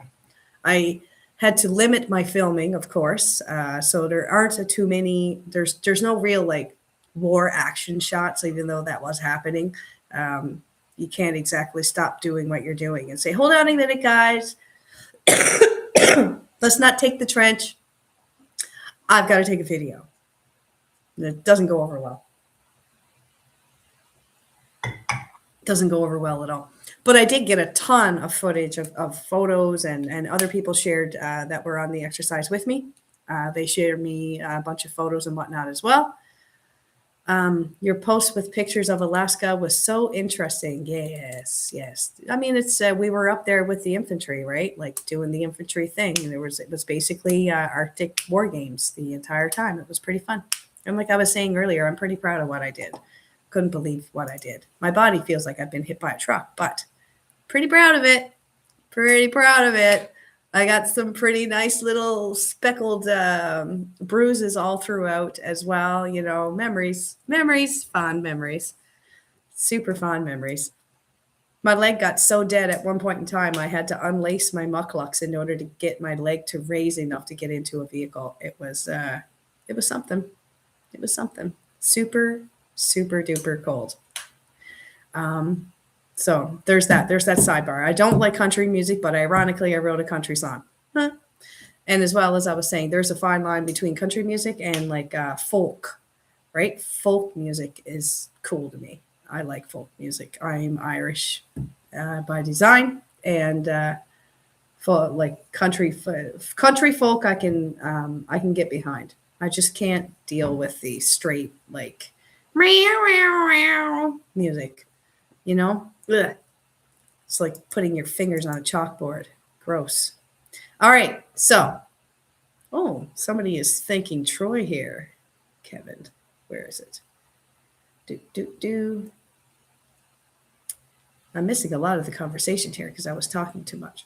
I had to limit my filming, of course, so there aren't too many. There's no real like war action shots, even though that was happening. You can't exactly stop doing what you're doing and say, "Hold on a minute, guys. Let's not take the trench. I've got to take a video." And it doesn't go over well. It doesn't go over well at all. But I did get a ton of footage of photos and other people shared that were on the exercise with me. They shared me a bunch of photos and whatnot as well. Your post with pictures of Alaska was so interesting. Yes, yes. I mean, it's we were up there with the infantry, right? Like doing the infantry thing. And it was basically Arctic war games the entire time. It was pretty fun. And like I was saying earlier, I'm pretty proud of what I did. Couldn't believe what I did. My body feels like I've been hit by a truck, but pretty proud of it. Pretty proud of it. I got some pretty nice little speckled bruises all throughout as well. You know, memories, fond memories, super fond memories. My leg got so dead at one point in time, I had to unlace my mucklucks in order to get my leg to raise enough to get into a vehicle. It was something. It was something. Super, super duper cold. So there's that sidebar. I don't like country music, but ironically, I wrote a country song. Huh. And as well as I was saying, there's a fine line between country music and like folk, right? Folk music is cool to me. I like folk music. I'm Irish by design, and for like country folk, I can get behind. I just can't deal with the straight, like, meow, meow, meow music, you know? Ugh. It's like putting your fingers on a chalkboard. Gross. All right. So, oh, somebody is thanking Troy here. Kevin, where is it? Do. I'm missing a lot of the conversation here because I was talking too much.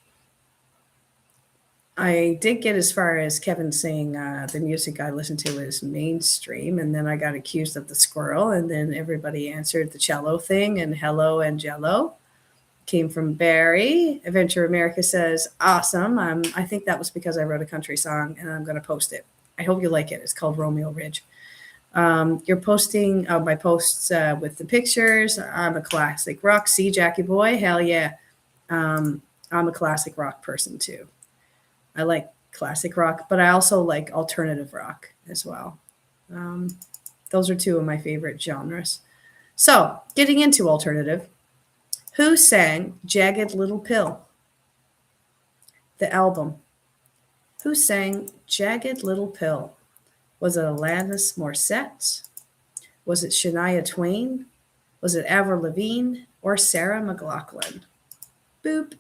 I did get as far as Kevin saying the music I listen to is mainstream, and then I got accused of the squirrel, and then everybody answered the cello thing, and hello and jello came from Barry. Adventure America says, awesome. I think that was because I wrote a country song, and I'm going to post it. I hope you like it. It's called Romeo Ridge. You're posting my posts with the pictures. I'm a classic rock. See, Jackie Boy? Hell yeah. I'm a classic rock person too. I like classic rock, but I also like alternative rock as well. Those are two of my favorite genres. So, getting into alternative, who sang Jagged Little Pill? The album. Who sang Jagged Little Pill? Was it Alanis Morissette? Was it Shania Twain? Was it Avril Lavigne or Sarah McLachlan? Boop.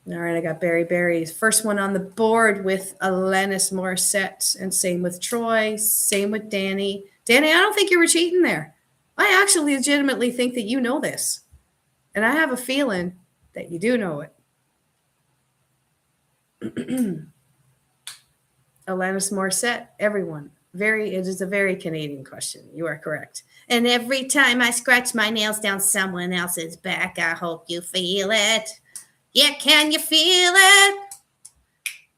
All right, I got Barry's first one on the board with Alanis Morissette, and same with Troy, same with Danny. Danny, I don't think you were cheating there. I actually legitimately think that you know this, and I have a feeling that you do know it. Alanis Morissette, everyone. It is a very Canadian question. You are correct. And every time I scratch my nails down someone else's back, I hope you feel it. Yeah, can you feel it?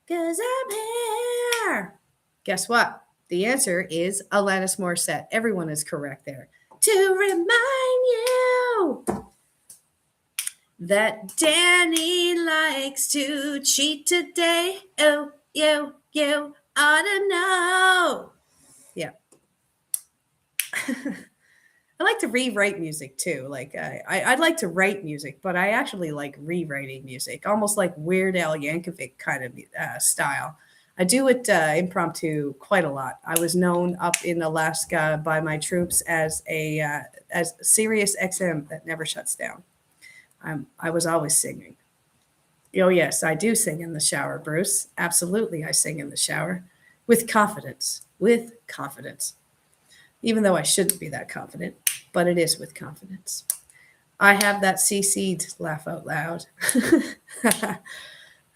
'Cause I'm here. Guess what? The answer is Alanis Morissette. Everyone is correct there. To remind you that Danny likes to cheat today. Oh, you ought to know. Yeah. I like to rewrite music too. Like I'd like to write music, but I actually like rewriting music, almost like Weird Al Yankovic kind of style. I do it impromptu quite a lot. I was known up in Alaska by my troops as Sirius XM that never shuts down. I was always singing. Oh yes, I do sing in the shower, Bruce. Absolutely, I sing in the shower with confidence. With confidence. Even though I shouldn't be that confident, but it is with confidence. I have that CC'd laugh out loud.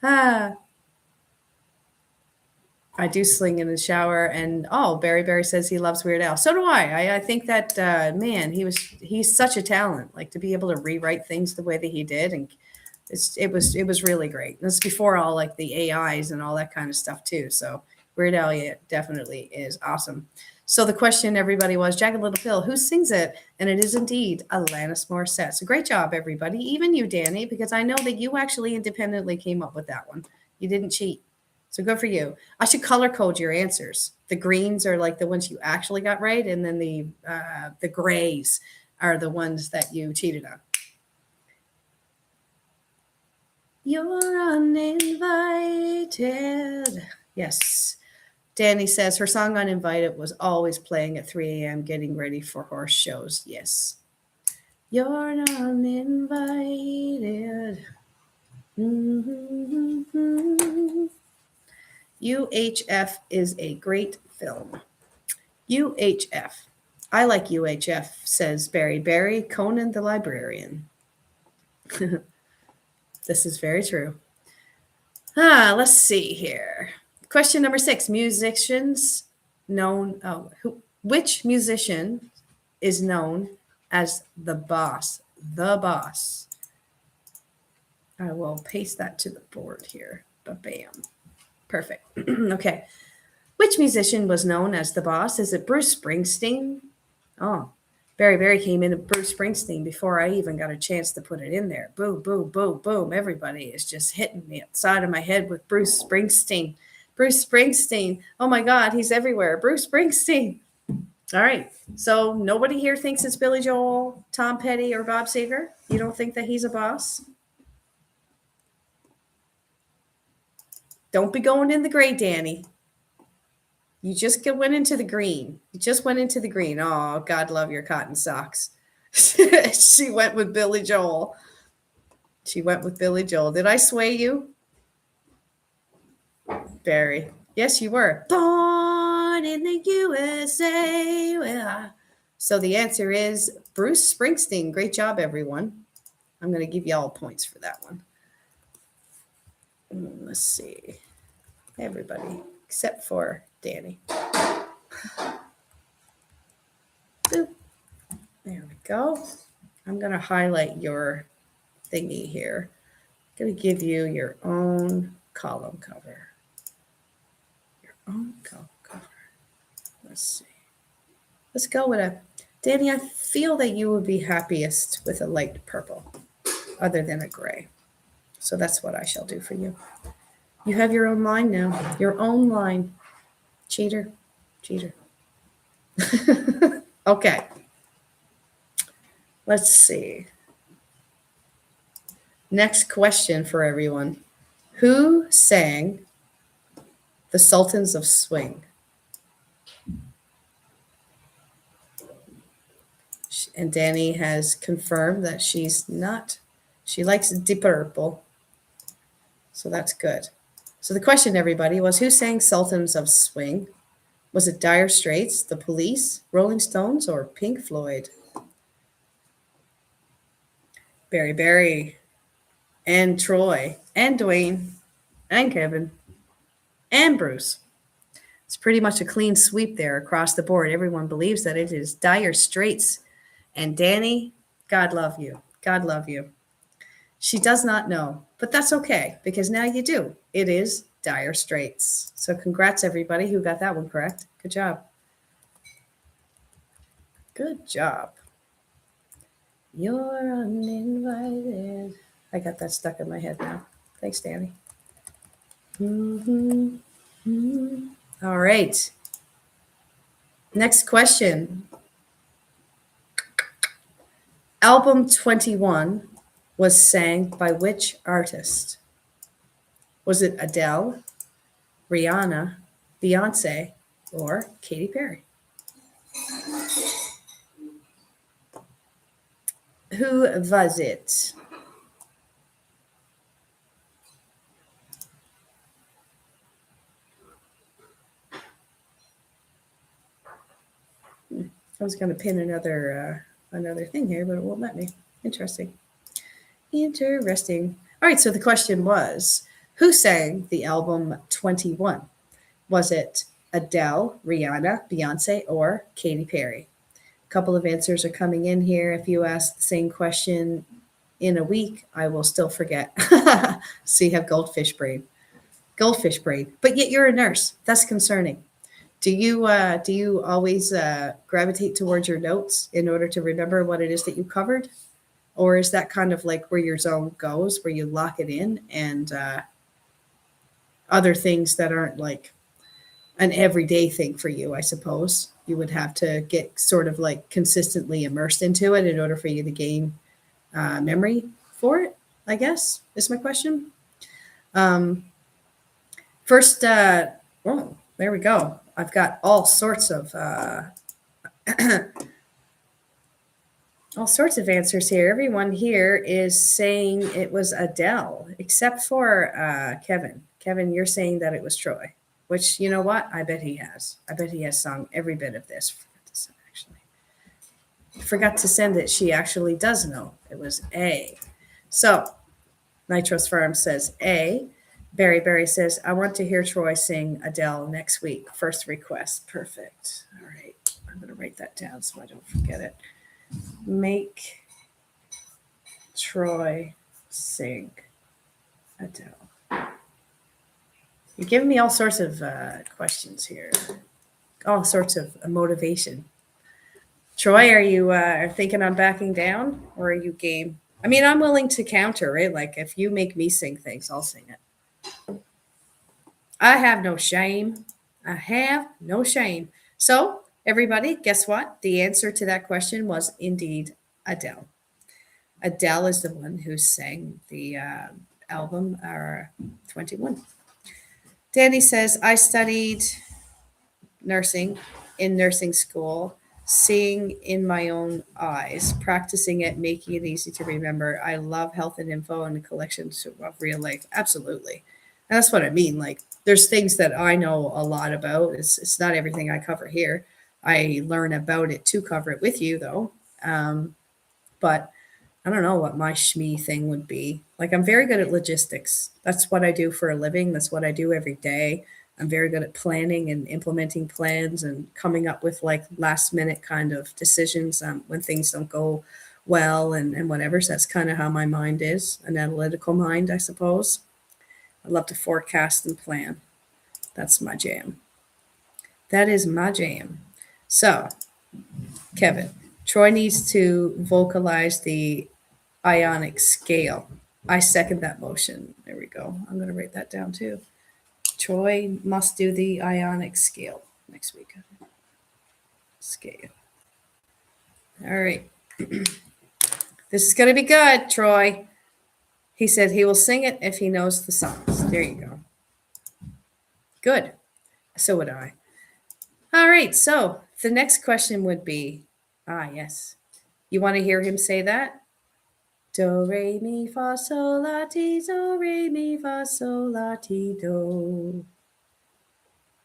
I do sing in the shower, and Barry says he loves Weird Al. So do I. I think that man, he's such a talent. Like to be able to rewrite things the way that he did, and it was really great. This is before all like the AIs and all that kind of stuff too. So Weird Al definitely is awesome. So the question, everybody, was Jagged Little Pill. Who sings it? And it is indeed Alanis Morissette. So great job, everybody. Even you, Danny, because I know that you actually independently came up with that one. You didn't cheat. So good for you. I should color code your answers. The greens are like the ones you actually got right, and then the grays are the ones that you cheated on. You're uninvited. Yes. Danny says her song Uninvited was always playing at 3 a.m. getting ready for horse shows. Yes. You're uninvited. Mm-hmm. UHF is a great film. UHF. I like UHF, says Barry. Conan the Librarian. This is very true. Let's see here. Question number 6. Which musician is known as the boss? The boss. I will paste that to the board here. Bam. Perfect. Okay. Which musician was known as the boss? Is it Bruce Springsteen? Oh, Barry came in at Bruce Springsteen before I even got a chance to put it in there. Boom, boom, boom, boom. Everybody is just hitting me outside of my head with Bruce Springsteen. Bruce Springsteen. Oh my God, he's everywhere. Bruce Springsteen. All right. So nobody here thinks it's Billy Joel, Tom Petty, or Bob Seger? You don't think that he's a boss? Don't be going in the gray, Danny. You just went into the green. You just went into the green. Oh, God love your cotton socks. She went with Billy Joel. She went with Billy Joel. Did I sway you? Barry. Yes, you were. Born in the USA. So the answer is Bruce Springsteen. Great job, everyone. I'm going to give you all points for that one. Let's see. Everybody, except for Danny. Boop. There we go. I'm going to highlight your thingy here. I'm going to give you your own column cover. Your own column cover. Let's see. Let's go with a, Danny, I feel that you would be happiest with a light purple other than a gray. So that's what I shall do for you. You have your own line now. Your own line. Cheater. Cheater. Okay. Let's see. Next question for everyone. Who sang The Sultans of Swing? And Danny has confirmed that she's not, she likes Deep Purple. So that's good. So the question, everybody, was who sang Sultans of Swing? Was it Dire Straits, The Police, Rolling Stones, or Pink Floyd? Barry, and Troy, and Dwayne, and Kevin, and Bruce. It's pretty much a clean sweep there across the board. Everyone believes that it is Dire Straits. And Danny, God love you. God love you. She does not know, but that's okay because now you do. It is Dire Straits. So congrats, everybody who got that one correct. Good job. Good job. You're uninvited. I got that stuck in my head now. Thanks, Danny. All right. Next question. Album 21 was sang by which artist? Was it Adele, Rihanna, Beyonce, or Katy Perry? Who was it? I was going to pin another thing here, but it won't let me. Interesting. Interesting. All right, so the question was, who sang the album 21? Was it Adele, Rihanna, Beyonce, or Katy Perry? A couple of answers are coming in here. If you ask the same question in a week, I will still forget. So you have goldfish brain. Goldfish brain. But yet you're a nurse. That's concerning. Do you always gravitate towards your notes in order to remember what it is that you covered? Or is that kind of like where your zone goes, where you lock it in and other things that aren't like an everyday thing for you, I suppose? You would have to get sort of like consistently immersed into it in order for you to gain memory for it, I guess, is my question. First, oh, there we go. I've got all sorts of answers here. Everyone here is saying it was Adele, except for Kevin. Kevin, you're saying that it was Troy, which, you know what? I bet he has. I bet he has sung every bit of this. Forgot to send it. She actually does know. It was A. So Nitros Farm says A. Barry says, I want to hear Troy sing Adele next week. First request. Perfect. All right. I'm going to write that down so I don't forget it. Make Troy sing Adele. You're giving me all sorts of questions here. All sorts of motivation. Troy, are you thinking on backing down or are you game? I mean, I'm willing to counter, right? Like if you make me sing things, I'll sing it. I have no shame. I have no shame. So, everybody, guess what? The answer to that question was indeed Adele. Adele is the one who sang the album 21. Danny says, I studied nursing, in nursing school, seeing in my own eyes, practicing it, making it easy to remember. I love health and info and the collections of real life. Absolutely. And that's what I mean. Like, there's things that I know a lot about. It's not everything I cover here. I learn about it to cover it with you, though. But I don't know what my SME thing would be. Like, I'm very good at logistics. That's what I do for a living. That's what I do every day. I'm very good at planning and implementing plans and coming up with like last minute kind of decisions when things don't go well and whatever. So that's kind of how my mind is, an analytical mind, I suppose. I love to forecast and plan. That's my jam. That is my jam. So, Kevin, Troy needs to vocalize the ionic scale. I second that motion. There we go. I'm going to write that down too. Troy must do the ionic scale next week. Scale. All right. This is going to be good, Troy. He said he will sing it if he knows the songs. There you go. Good. So would I. All right. So the next question would be, yes. You want to hear him say that? Do, re, mi, fa, sol, la, ti, do, re, mi, fa, sol, la, ti, do.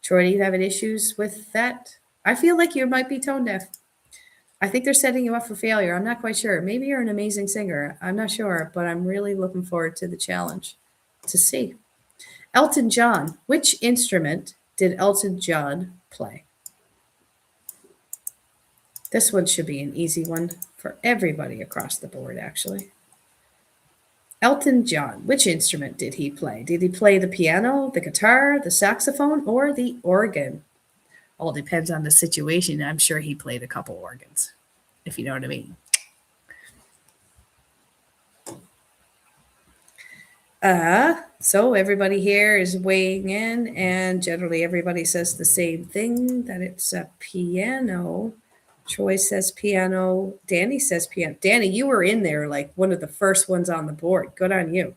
Troy, do you have any issues with that? I feel like you might be tone deaf. I think they're setting you up for failure. I'm not quite sure. Maybe you're an amazing singer. I'm not sure, but I'm really looking forward to the challenge to see. Elton John. Which instrument did Elton John play? This one should be an easy one for everybody across the board, actually. Elton John. Which instrument did he play? Did he play the piano, the guitar, the saxophone, or the organ? All depends on the situation. I'm sure he played a couple organs, if you know what I mean. So everybody here is weighing in, and generally everybody says the same thing, that it's a piano. Troy says piano. Danny says piano. Danny, you were in there like one of the first ones on the board. Good on you.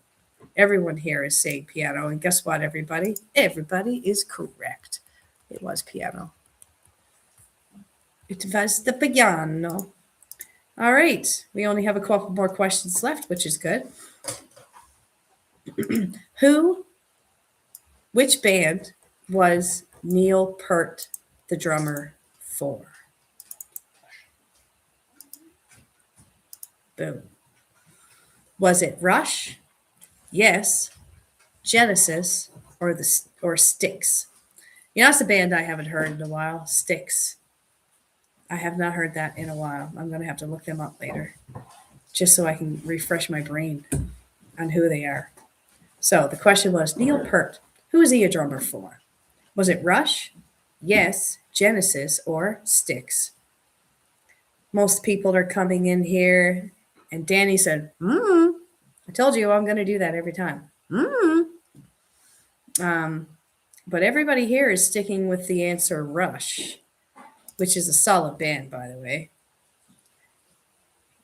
Everyone here is saying piano. And guess what, everybody? Everybody is correct. It was piano. It was the piano. All right. We only have a couple more questions left, which is good. Which band was Neil Peart the drummer for? Boom. Was it Rush? Yes. Genesis or Styx? You know, that's a band I haven't heard in a while. Styx. I have not heard that in a while. I'm going to have to look them up later just so I can refresh my brain on who they are. So the question was Neil Peart. Who is he a drummer for? Was it Rush? Yes. Genesis or Styx? Most people are coming in here, and Danny said, I told you I'm going to do that every time. But everybody here is sticking with the answer Rush, which is a solid band, by the way.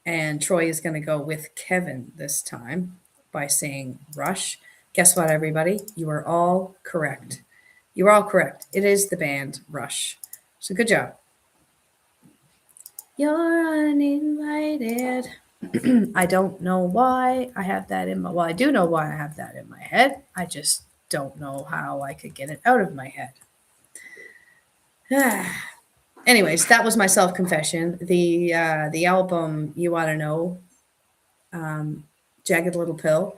And Troy is going to go with Kevin this time by saying Rush. Guess what, everybody? You are all correct. You are all correct. It is the band Rush. So good job. You're uninvited. I don't know why I have that in my, well, I do know why I have that in my head. I just don't know how I could get it out of my head. Anyways, that was my self-confession. The album You Ought to Know, Jagged Little Pill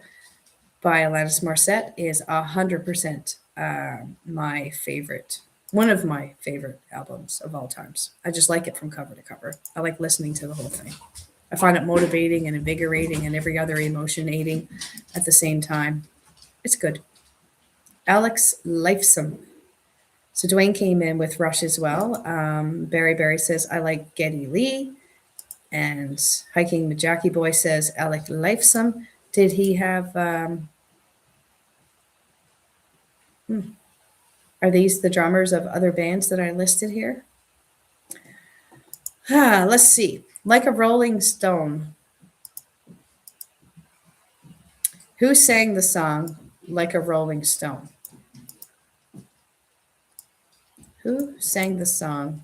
by Alanis Morissette is 100% my favorite, one of my favorite albums of all times. I just like it from cover to cover. I like listening to the whole thing. I find it motivating and invigorating and every other emotion aiding at the same time. It's good. Alex Lifesome. So Dwayne came in with Rush as well. Barry says, I like Geddy Lee. And Hiking with Jackie Boy says, Alex Lifesome. Did he have... Are these the drummers of other bands that I listed here? Let's see. Like a Rolling Stone. Who sang the song Like a Rolling Stone? Who sang the song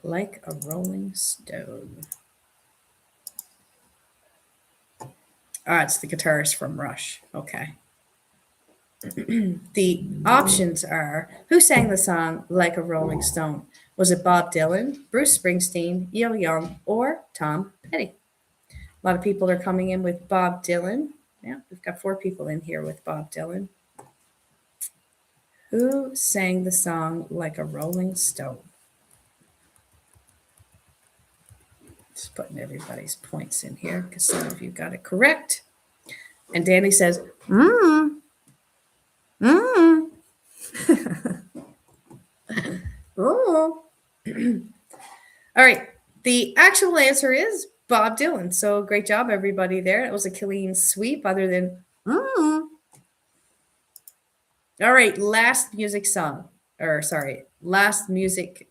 Like a Rolling Stone? It's the guitarist from Rush. Okay. The options are who sang the song Like a Rolling Stone? Was it Bob Dylan, Bruce Springsteen, Neil Young, or Tom Petty? A lot of people are coming in with Bob Dylan. Yeah, we've got 4 people in here with Bob Dylan. Who sang the song Like a Rolling Stone? Just putting everybody's points in here because some of you got it correct. And Danny says, Oh. All right. The actual answer is Bob Dylan. So great job, everybody there. It was a clean sweep other than. All right. Last music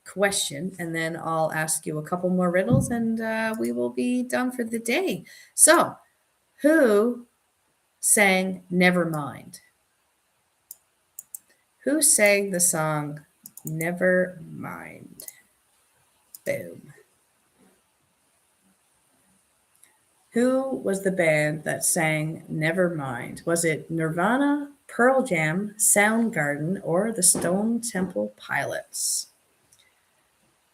question. And then I'll ask you a couple more riddles and we will be done for the day. So, who sang Nevermind? Who sang the song Nevermind? Boom. Who was the band that sang Nevermind? Was it Nirvana, Pearl Jam, Soundgarden, or the Stone Temple Pilots?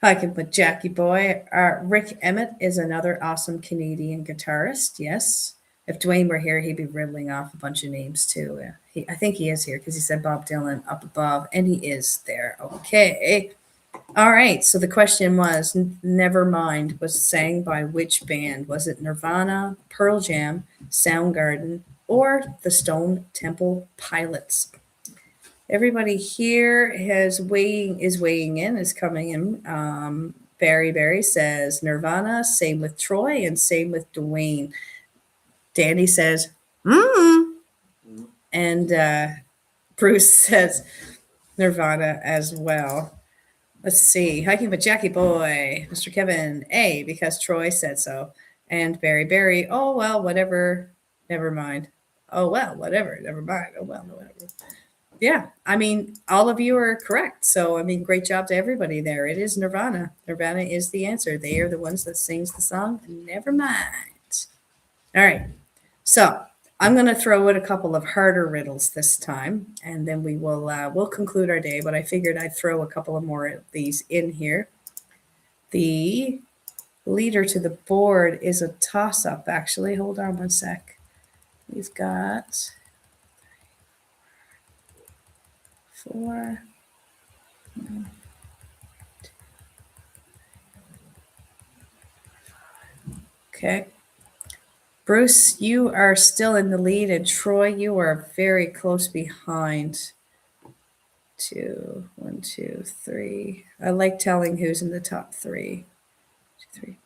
I can put Jackie Boy. Rick Emmett is another awesome Canadian guitarist. Yes. If Dwayne were here, he'd be riddling off a bunch of names too. I think he is here because he said Bob Dylan up above, and he is there. Okay. All right. So the question was Nevermind was sang by which band? Was it Nirvana, Pearl Jam, Soundgarden, or the Stone Temple Pilots? Everybody here is weighing in, is coming in. Barry says Nirvana, same with Troy, and same with Dwayne. Danny says, and Bruce says Nirvana as well. Let's see. Hiking with Jackie Boy, Mr. Kevin, A, because Troy said so. And Barry, oh, well, whatever. Never mind. Oh, well, whatever. Never mind. Oh, well, whatever. Yeah, I mean, all of you are correct. So, I mean, great job to everybody there. It is Nirvana. Nirvana is the answer. They are the ones that sings the song Nevermind. All right. So, I'm going to throw in a couple of harder riddles this time, and then we'll conclude our day. But I figured I'd throw a couple of more of these in here. The leader to the board is a toss-up, actually. Hold on one sec. We've got 4. Okay. Bruce, you are still in the lead, and Troy, you are very close behind. 1, 2, 3. I like telling who's in the top 3. 2, 3.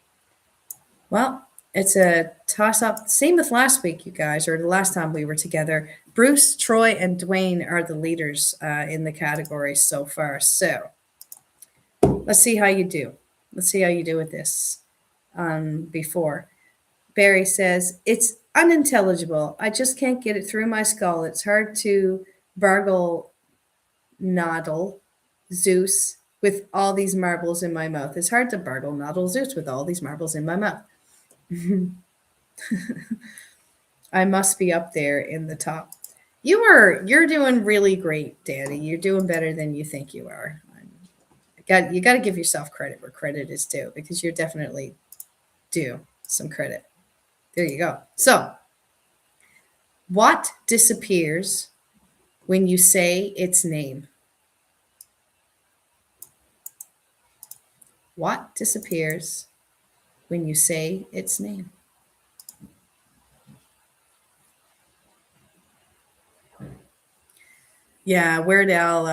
Well, it's a toss-up. Same with last week, you guys, or the last time we were together. Bruce, Troy, and Dwayne are the leaders in the category so far. So let's see how you do. Let's see how you do with this before. Barry says, it's unintelligible. I just can't get it through my skull. It's hard to bargle noddle Zeus with all these marbles in my mouth. It's hard to bargle noddle Zeus with all these marbles in my mouth. I must be up there in the top. You're doing really great, Danny. You're doing better than you think you are. You got to give yourself credit where credit is due, because you're definitely due some credit. There you go. So, what disappears when you say its name? What disappears when you say its name? Yeah, Weird Al,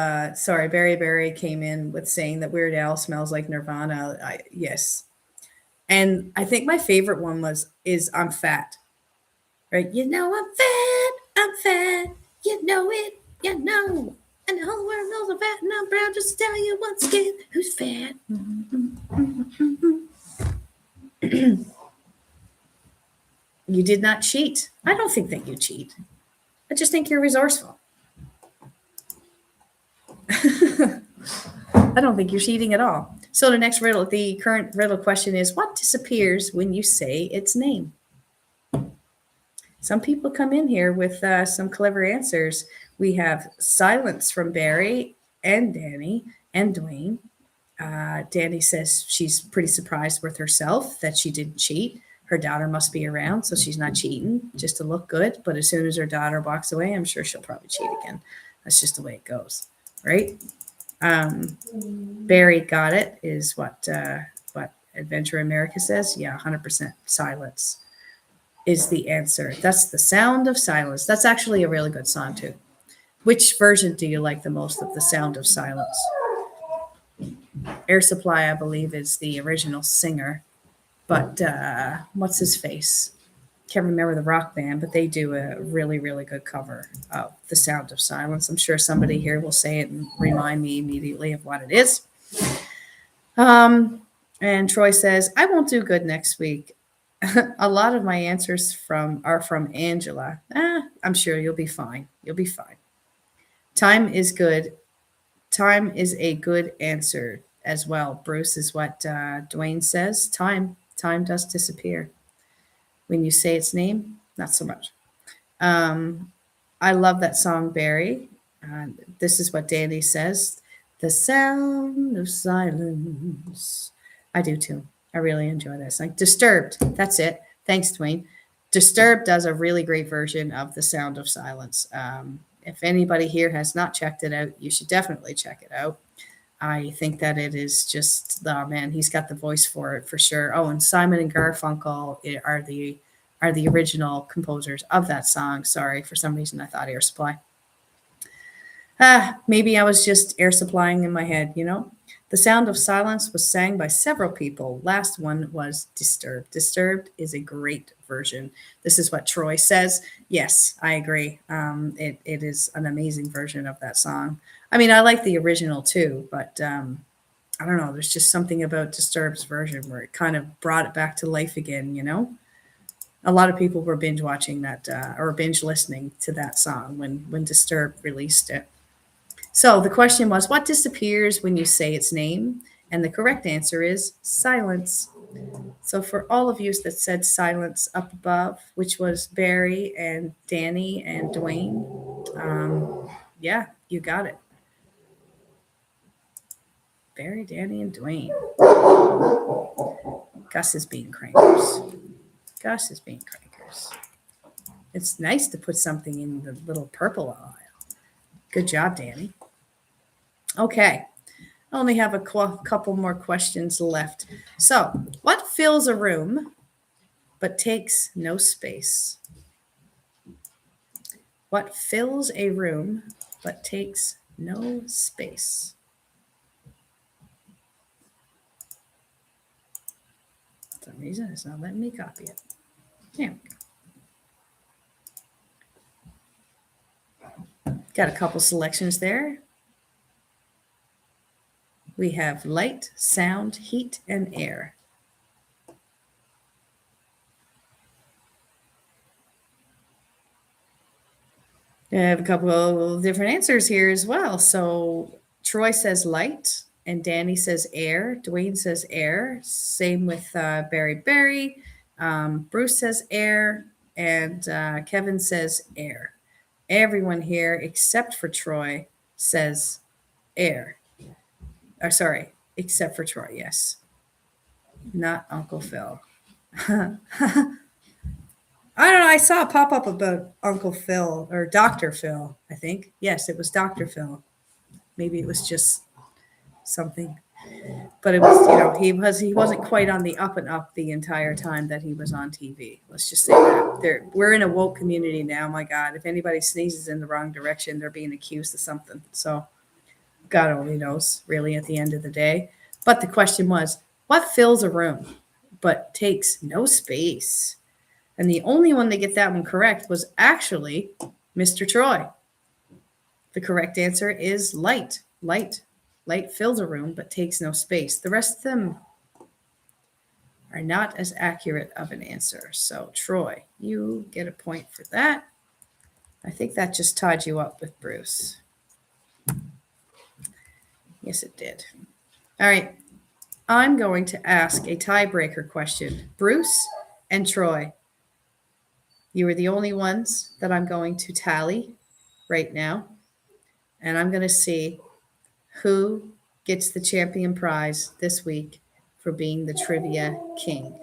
Barry came in with saying that Weird Al smells like Nirvana. Yes. And I think my favorite one is I'm fat. Right? You know I'm fat. You know it, you know. And the whole world knows I'm fat and I'm proud just to tell you once again who's fat. You did not cheat. I don't think that you cheat. I just think you're resourceful. I don't think you're cheating at all. So the current riddle question is, what disappears when you say its name? Some people come in here with some clever answers. We have silence from Barry and Danny and Dwayne. Danny says she's pretty surprised with herself that she didn't cheat. Her daughter must be around, so she's not cheating just to look good. But as soon as her daughter walks away, I'm sure she'll probably cheat again. That's just the way it goes, right? Barry got it, is what Adventure America says. Yeah, 100% silence is the answer. That's The Sound of Silence. That's actually a really good song too. Which version do you like the most of The Sound of Silence? Air Supply, I believe, is the original singer, but what's his face? Can't remember the rock band, but they do a really, really good cover of The Sound of Silence. I'm sure somebody here will say it and remind me immediately of what it is. And Troy says, I won't do good next week. A lot of my answers are from Angela. I'm sure you'll be fine. You'll be fine. Time is good. Time is a good answer as well. Bruce, is what Dwayne says. Time does disappear. When you say its name, not so much. I love that song, Barry. This is what Danny says. The sound of silence. I do too. I really enjoy this. Like Disturbed. That's it. Thanks, Dwayne. Disturbed does a really great version of The Sound of Silence. If anybody here has not checked it out, you should definitely check it out. I think that it is just, oh man, he's got the voice for it for sure. Oh, and Simon and Garfunkel are the original composers of that song. Sorry, for some reason I thought Air Supply. Maybe I was just air supplying in my head, you know? The Sound of Silence was sang by several people. Last one was Disturbed. Disturbed is a great version. This is what Troy says. Yes, I agree. It is an amazing version of that song. I mean, I like the original too, but I don't know. There's just something about Disturbed's version where it kind of brought it back to life again, you know? A lot of people were binge watching that or binge listening to that song when Disturbed released it. So the question was, what disappears when you say its name? And the correct answer is silence. So for all of you that said silence up above, which was Barry and Danny and Dwayne, yeah, you got it. Barry, Danny, and Dwayne. Gus is being crankers. Gus is being crankers. It's nice to put something in the little purple aisle. Good job, Danny. Okay, I only have a couple more questions left. So, what fills a room but takes no space? What fills a room but takes no space? For some reason, it's not letting me copy it. There we go. Got a couple selections there. We have light, sound, heat, and air. I have a couple of different answers here as well. So Troy says light, and Danny says air. Dwayne says air. Same with Barry. Bruce says air, and Kevin says air. Everyone here except for Troy says air. Sorry, except for Troy, yes. Not Uncle Phil. I don't know. I saw a pop up about Uncle Phil or Dr. Phil, I think. Yes, it was Dr. Phil. Maybe it was just something. But it was, he wasn't quite on the up and up the entire time that he was on TV. Let's just say that. We're in a woke community now. My God, if anybody sneezes in the wrong direction, they're being accused of something. So God only knows, really, at the end of the day. But the question was, what fills a room but takes no space? And the only one to get that one correct was actually Mr. Troy. The correct answer is light. Light fills a room but takes no space. The rest of them are not as accurate of an answer. So Troy, you get a point for that. I think that just tied you up with Bruce. Yes, it did. All right. I'm going to ask a tiebreaker question. Bruce and Troy, you are the only ones that I'm going to tally right now. And I'm going to see who gets the champion prize this week for being the trivia king.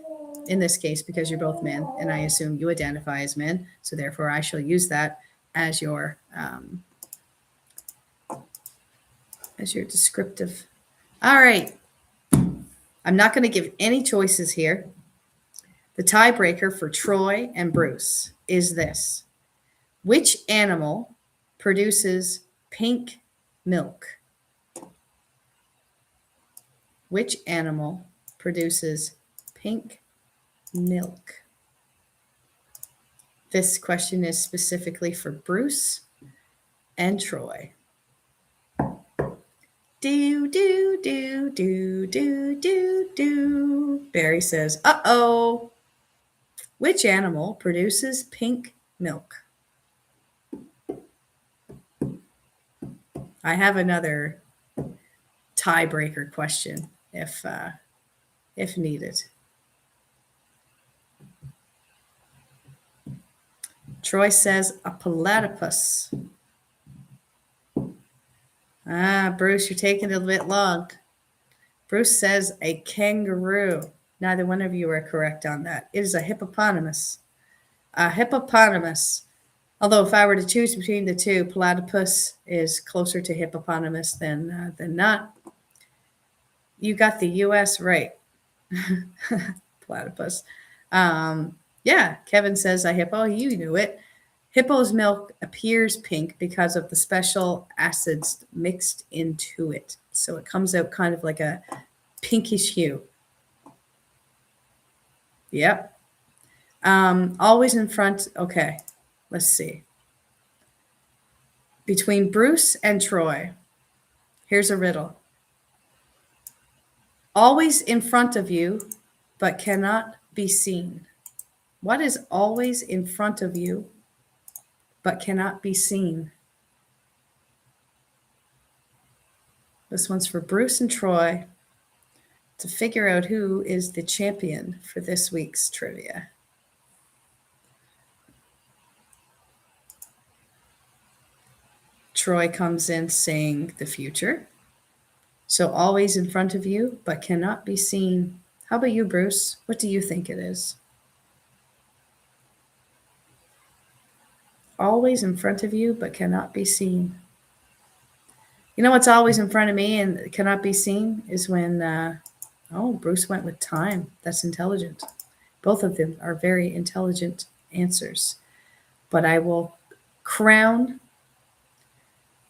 In this case, because you're both men, and I assume you identify as men, so therefore I shall use that as your descriptive. All right. I'm not going to give any choices here. The tiebreaker for Troy and Bruce is this. Which animal produces pink milk? Which animal produces pink milk? This question is specifically for Bruce and Troy. Do, do, do, do, do, do, do. Barry says, uh-oh. Which animal produces pink milk? I have another tiebreaker question if needed. Troy says a platypus. Bruce, you're taking it a bit long. Bruce says a kangaroo. Neither one of you are correct on that. It is a hippopotamus. A hippopotamus. Although if I were to choose between the two, platypus is closer to hippopotamus than not. You got the U.S. right. Platypus. Yeah, Kevin says a hippo. You knew it. Hippo's milk appears pink because of the special acids mixed into it. So it comes out kind of like a pinkish hue. Yep. Always in front. Okay, let's see. Between Bruce and Troy, here's a riddle. Always in front of you, but cannot be seen. What is always in front of you, but cannot be seen? This one's for Bruce and Troy to figure out who is the champion for this week's trivia. Troy comes in saying the future. So always in front of you, but cannot be seen. How about you, Bruce? What do you think it is? Always in front of you, but cannot be seen. You know what's always in front of me and cannot be seen is when, Bruce went with time. That's intelligent. Both of them are very intelligent answers. But I will crown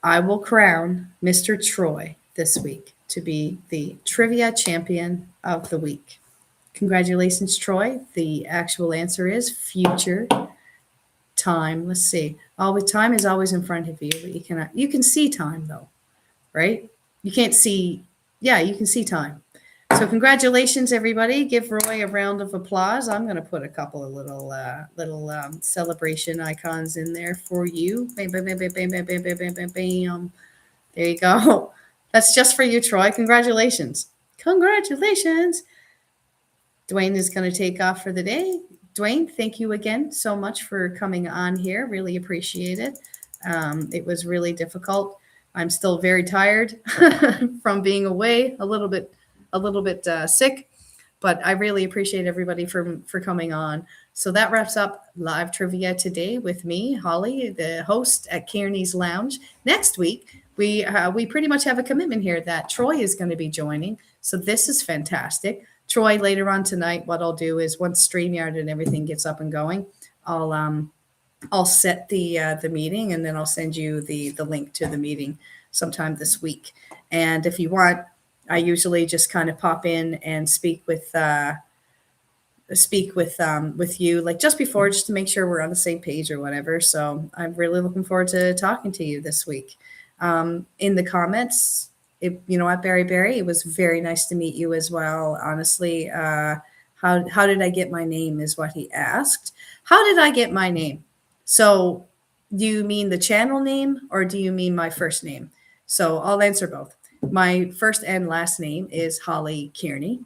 Mr. Troy this week to be the trivia champion of the week. Congratulations, Troy. The actual answer is future time. Let's see. Always time is always in front of you, but you can see time though, right? You can't see. Yeah, you can see time. So congratulations, everybody. Give Roy a round of applause. I'm going to put a couple of little celebration icons in there for you. Bam, bam, bam, bam, bam, bam, bam, bam, bam, bam. There you go. That's just for you, Troy. Congratulations. Congratulations. Dwayne is going to take off for the day. Dwayne, thank you again so much for coming on here. Really appreciate it. It was really difficult. I'm still very tired from being away, a little bit sick, but I really appreciate everybody for coming on. So that wraps up live trivia today with me, Holly, the host at Kearney's Lounge. Next week, we pretty much have a commitment here that Troy is going to be joining. So this is fantastic. Troy, later on tonight, what I'll do is once StreamYard and everything gets up and going, I'll set the meeting and then I'll send you the link to the meeting sometime this week. And if you want, I usually just kind of pop in and speak with you like just before, just to make sure we're on the same page or whatever. So I'm really looking forward to talking to you this week. In the comments, at Barry, it was very nice to meet you as well. Honestly, how did I get my name is what he asked. How did I get my name? So do you mean the channel name or do you mean my first name? So I'll answer both. My first and last name is Holly Kearney.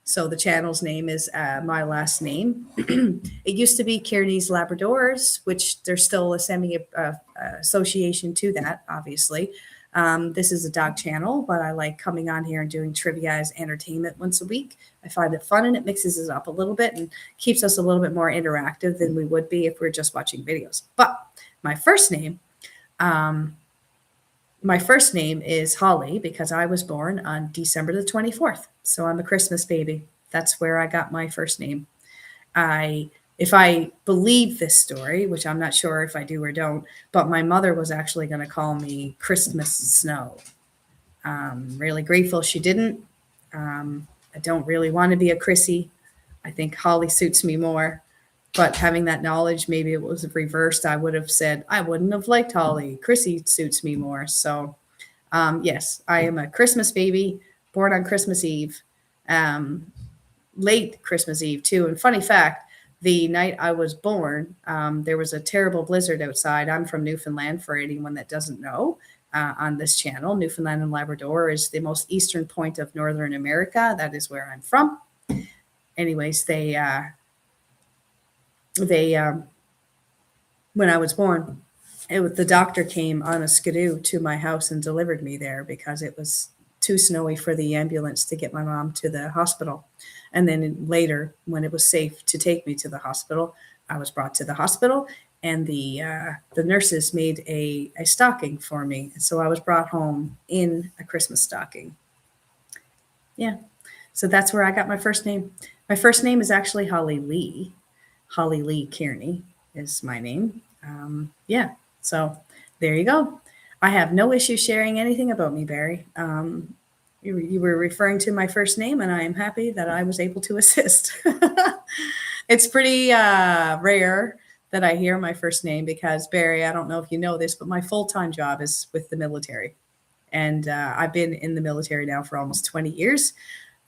So the channel's name is my last name. It used to be Kearney's Labradors, which there's still a semi association to that, obviously. This is a dog channel, but I like coming on here and doing trivia as entertainment once a week. I find it fun and it mixes us up a little bit and keeps us a little bit more interactive than we would be if we are just watching videos. But my first name, is Holly because I was born on December the 24th. So I'm a Christmas baby. That's where I got my first name. If I believe this story, which I'm not sure if I do or don't, but my mother was actually going to call me Christmas Snow. Really grateful she didn't. I don't really want to be a Chrissy. I think Holly suits me more. But having that knowledge, maybe it was reversed. I would have said, I wouldn't have liked Holly. Chrissy suits me more. So, yes, I am a Christmas baby, born on Christmas Eve, late Christmas Eve, too. And funny fact, the night I was born, there was a terrible blizzard outside. I'm from Newfoundland, for anyone that doesn't know. On this channel, Newfoundland and Labrador is the most eastern point of Northern America. That is where I'm from. Anyways, when I was born, the doctor came on a skidoo to my house and delivered me there because it was too snowy for the ambulance to get my mom to the hospital. And then later, when it was safe to take me to the hospital, I was brought to the hospital, and the nurses made a stocking for me. And so I was brought home in a Christmas stocking. Yeah. So that's where I got my first name. My first name is actually Holly Lee. Holly Lee Kearney is my name. Yeah. So there you go. I have no issue sharing anything about me, Barry. You were referring to my first name, and I am happy that I was able to assist. It's pretty rare that I hear my first name because, Barry, I don't know if you know this, but my full-time job is with the military. And I've been in the military now for almost 20 years.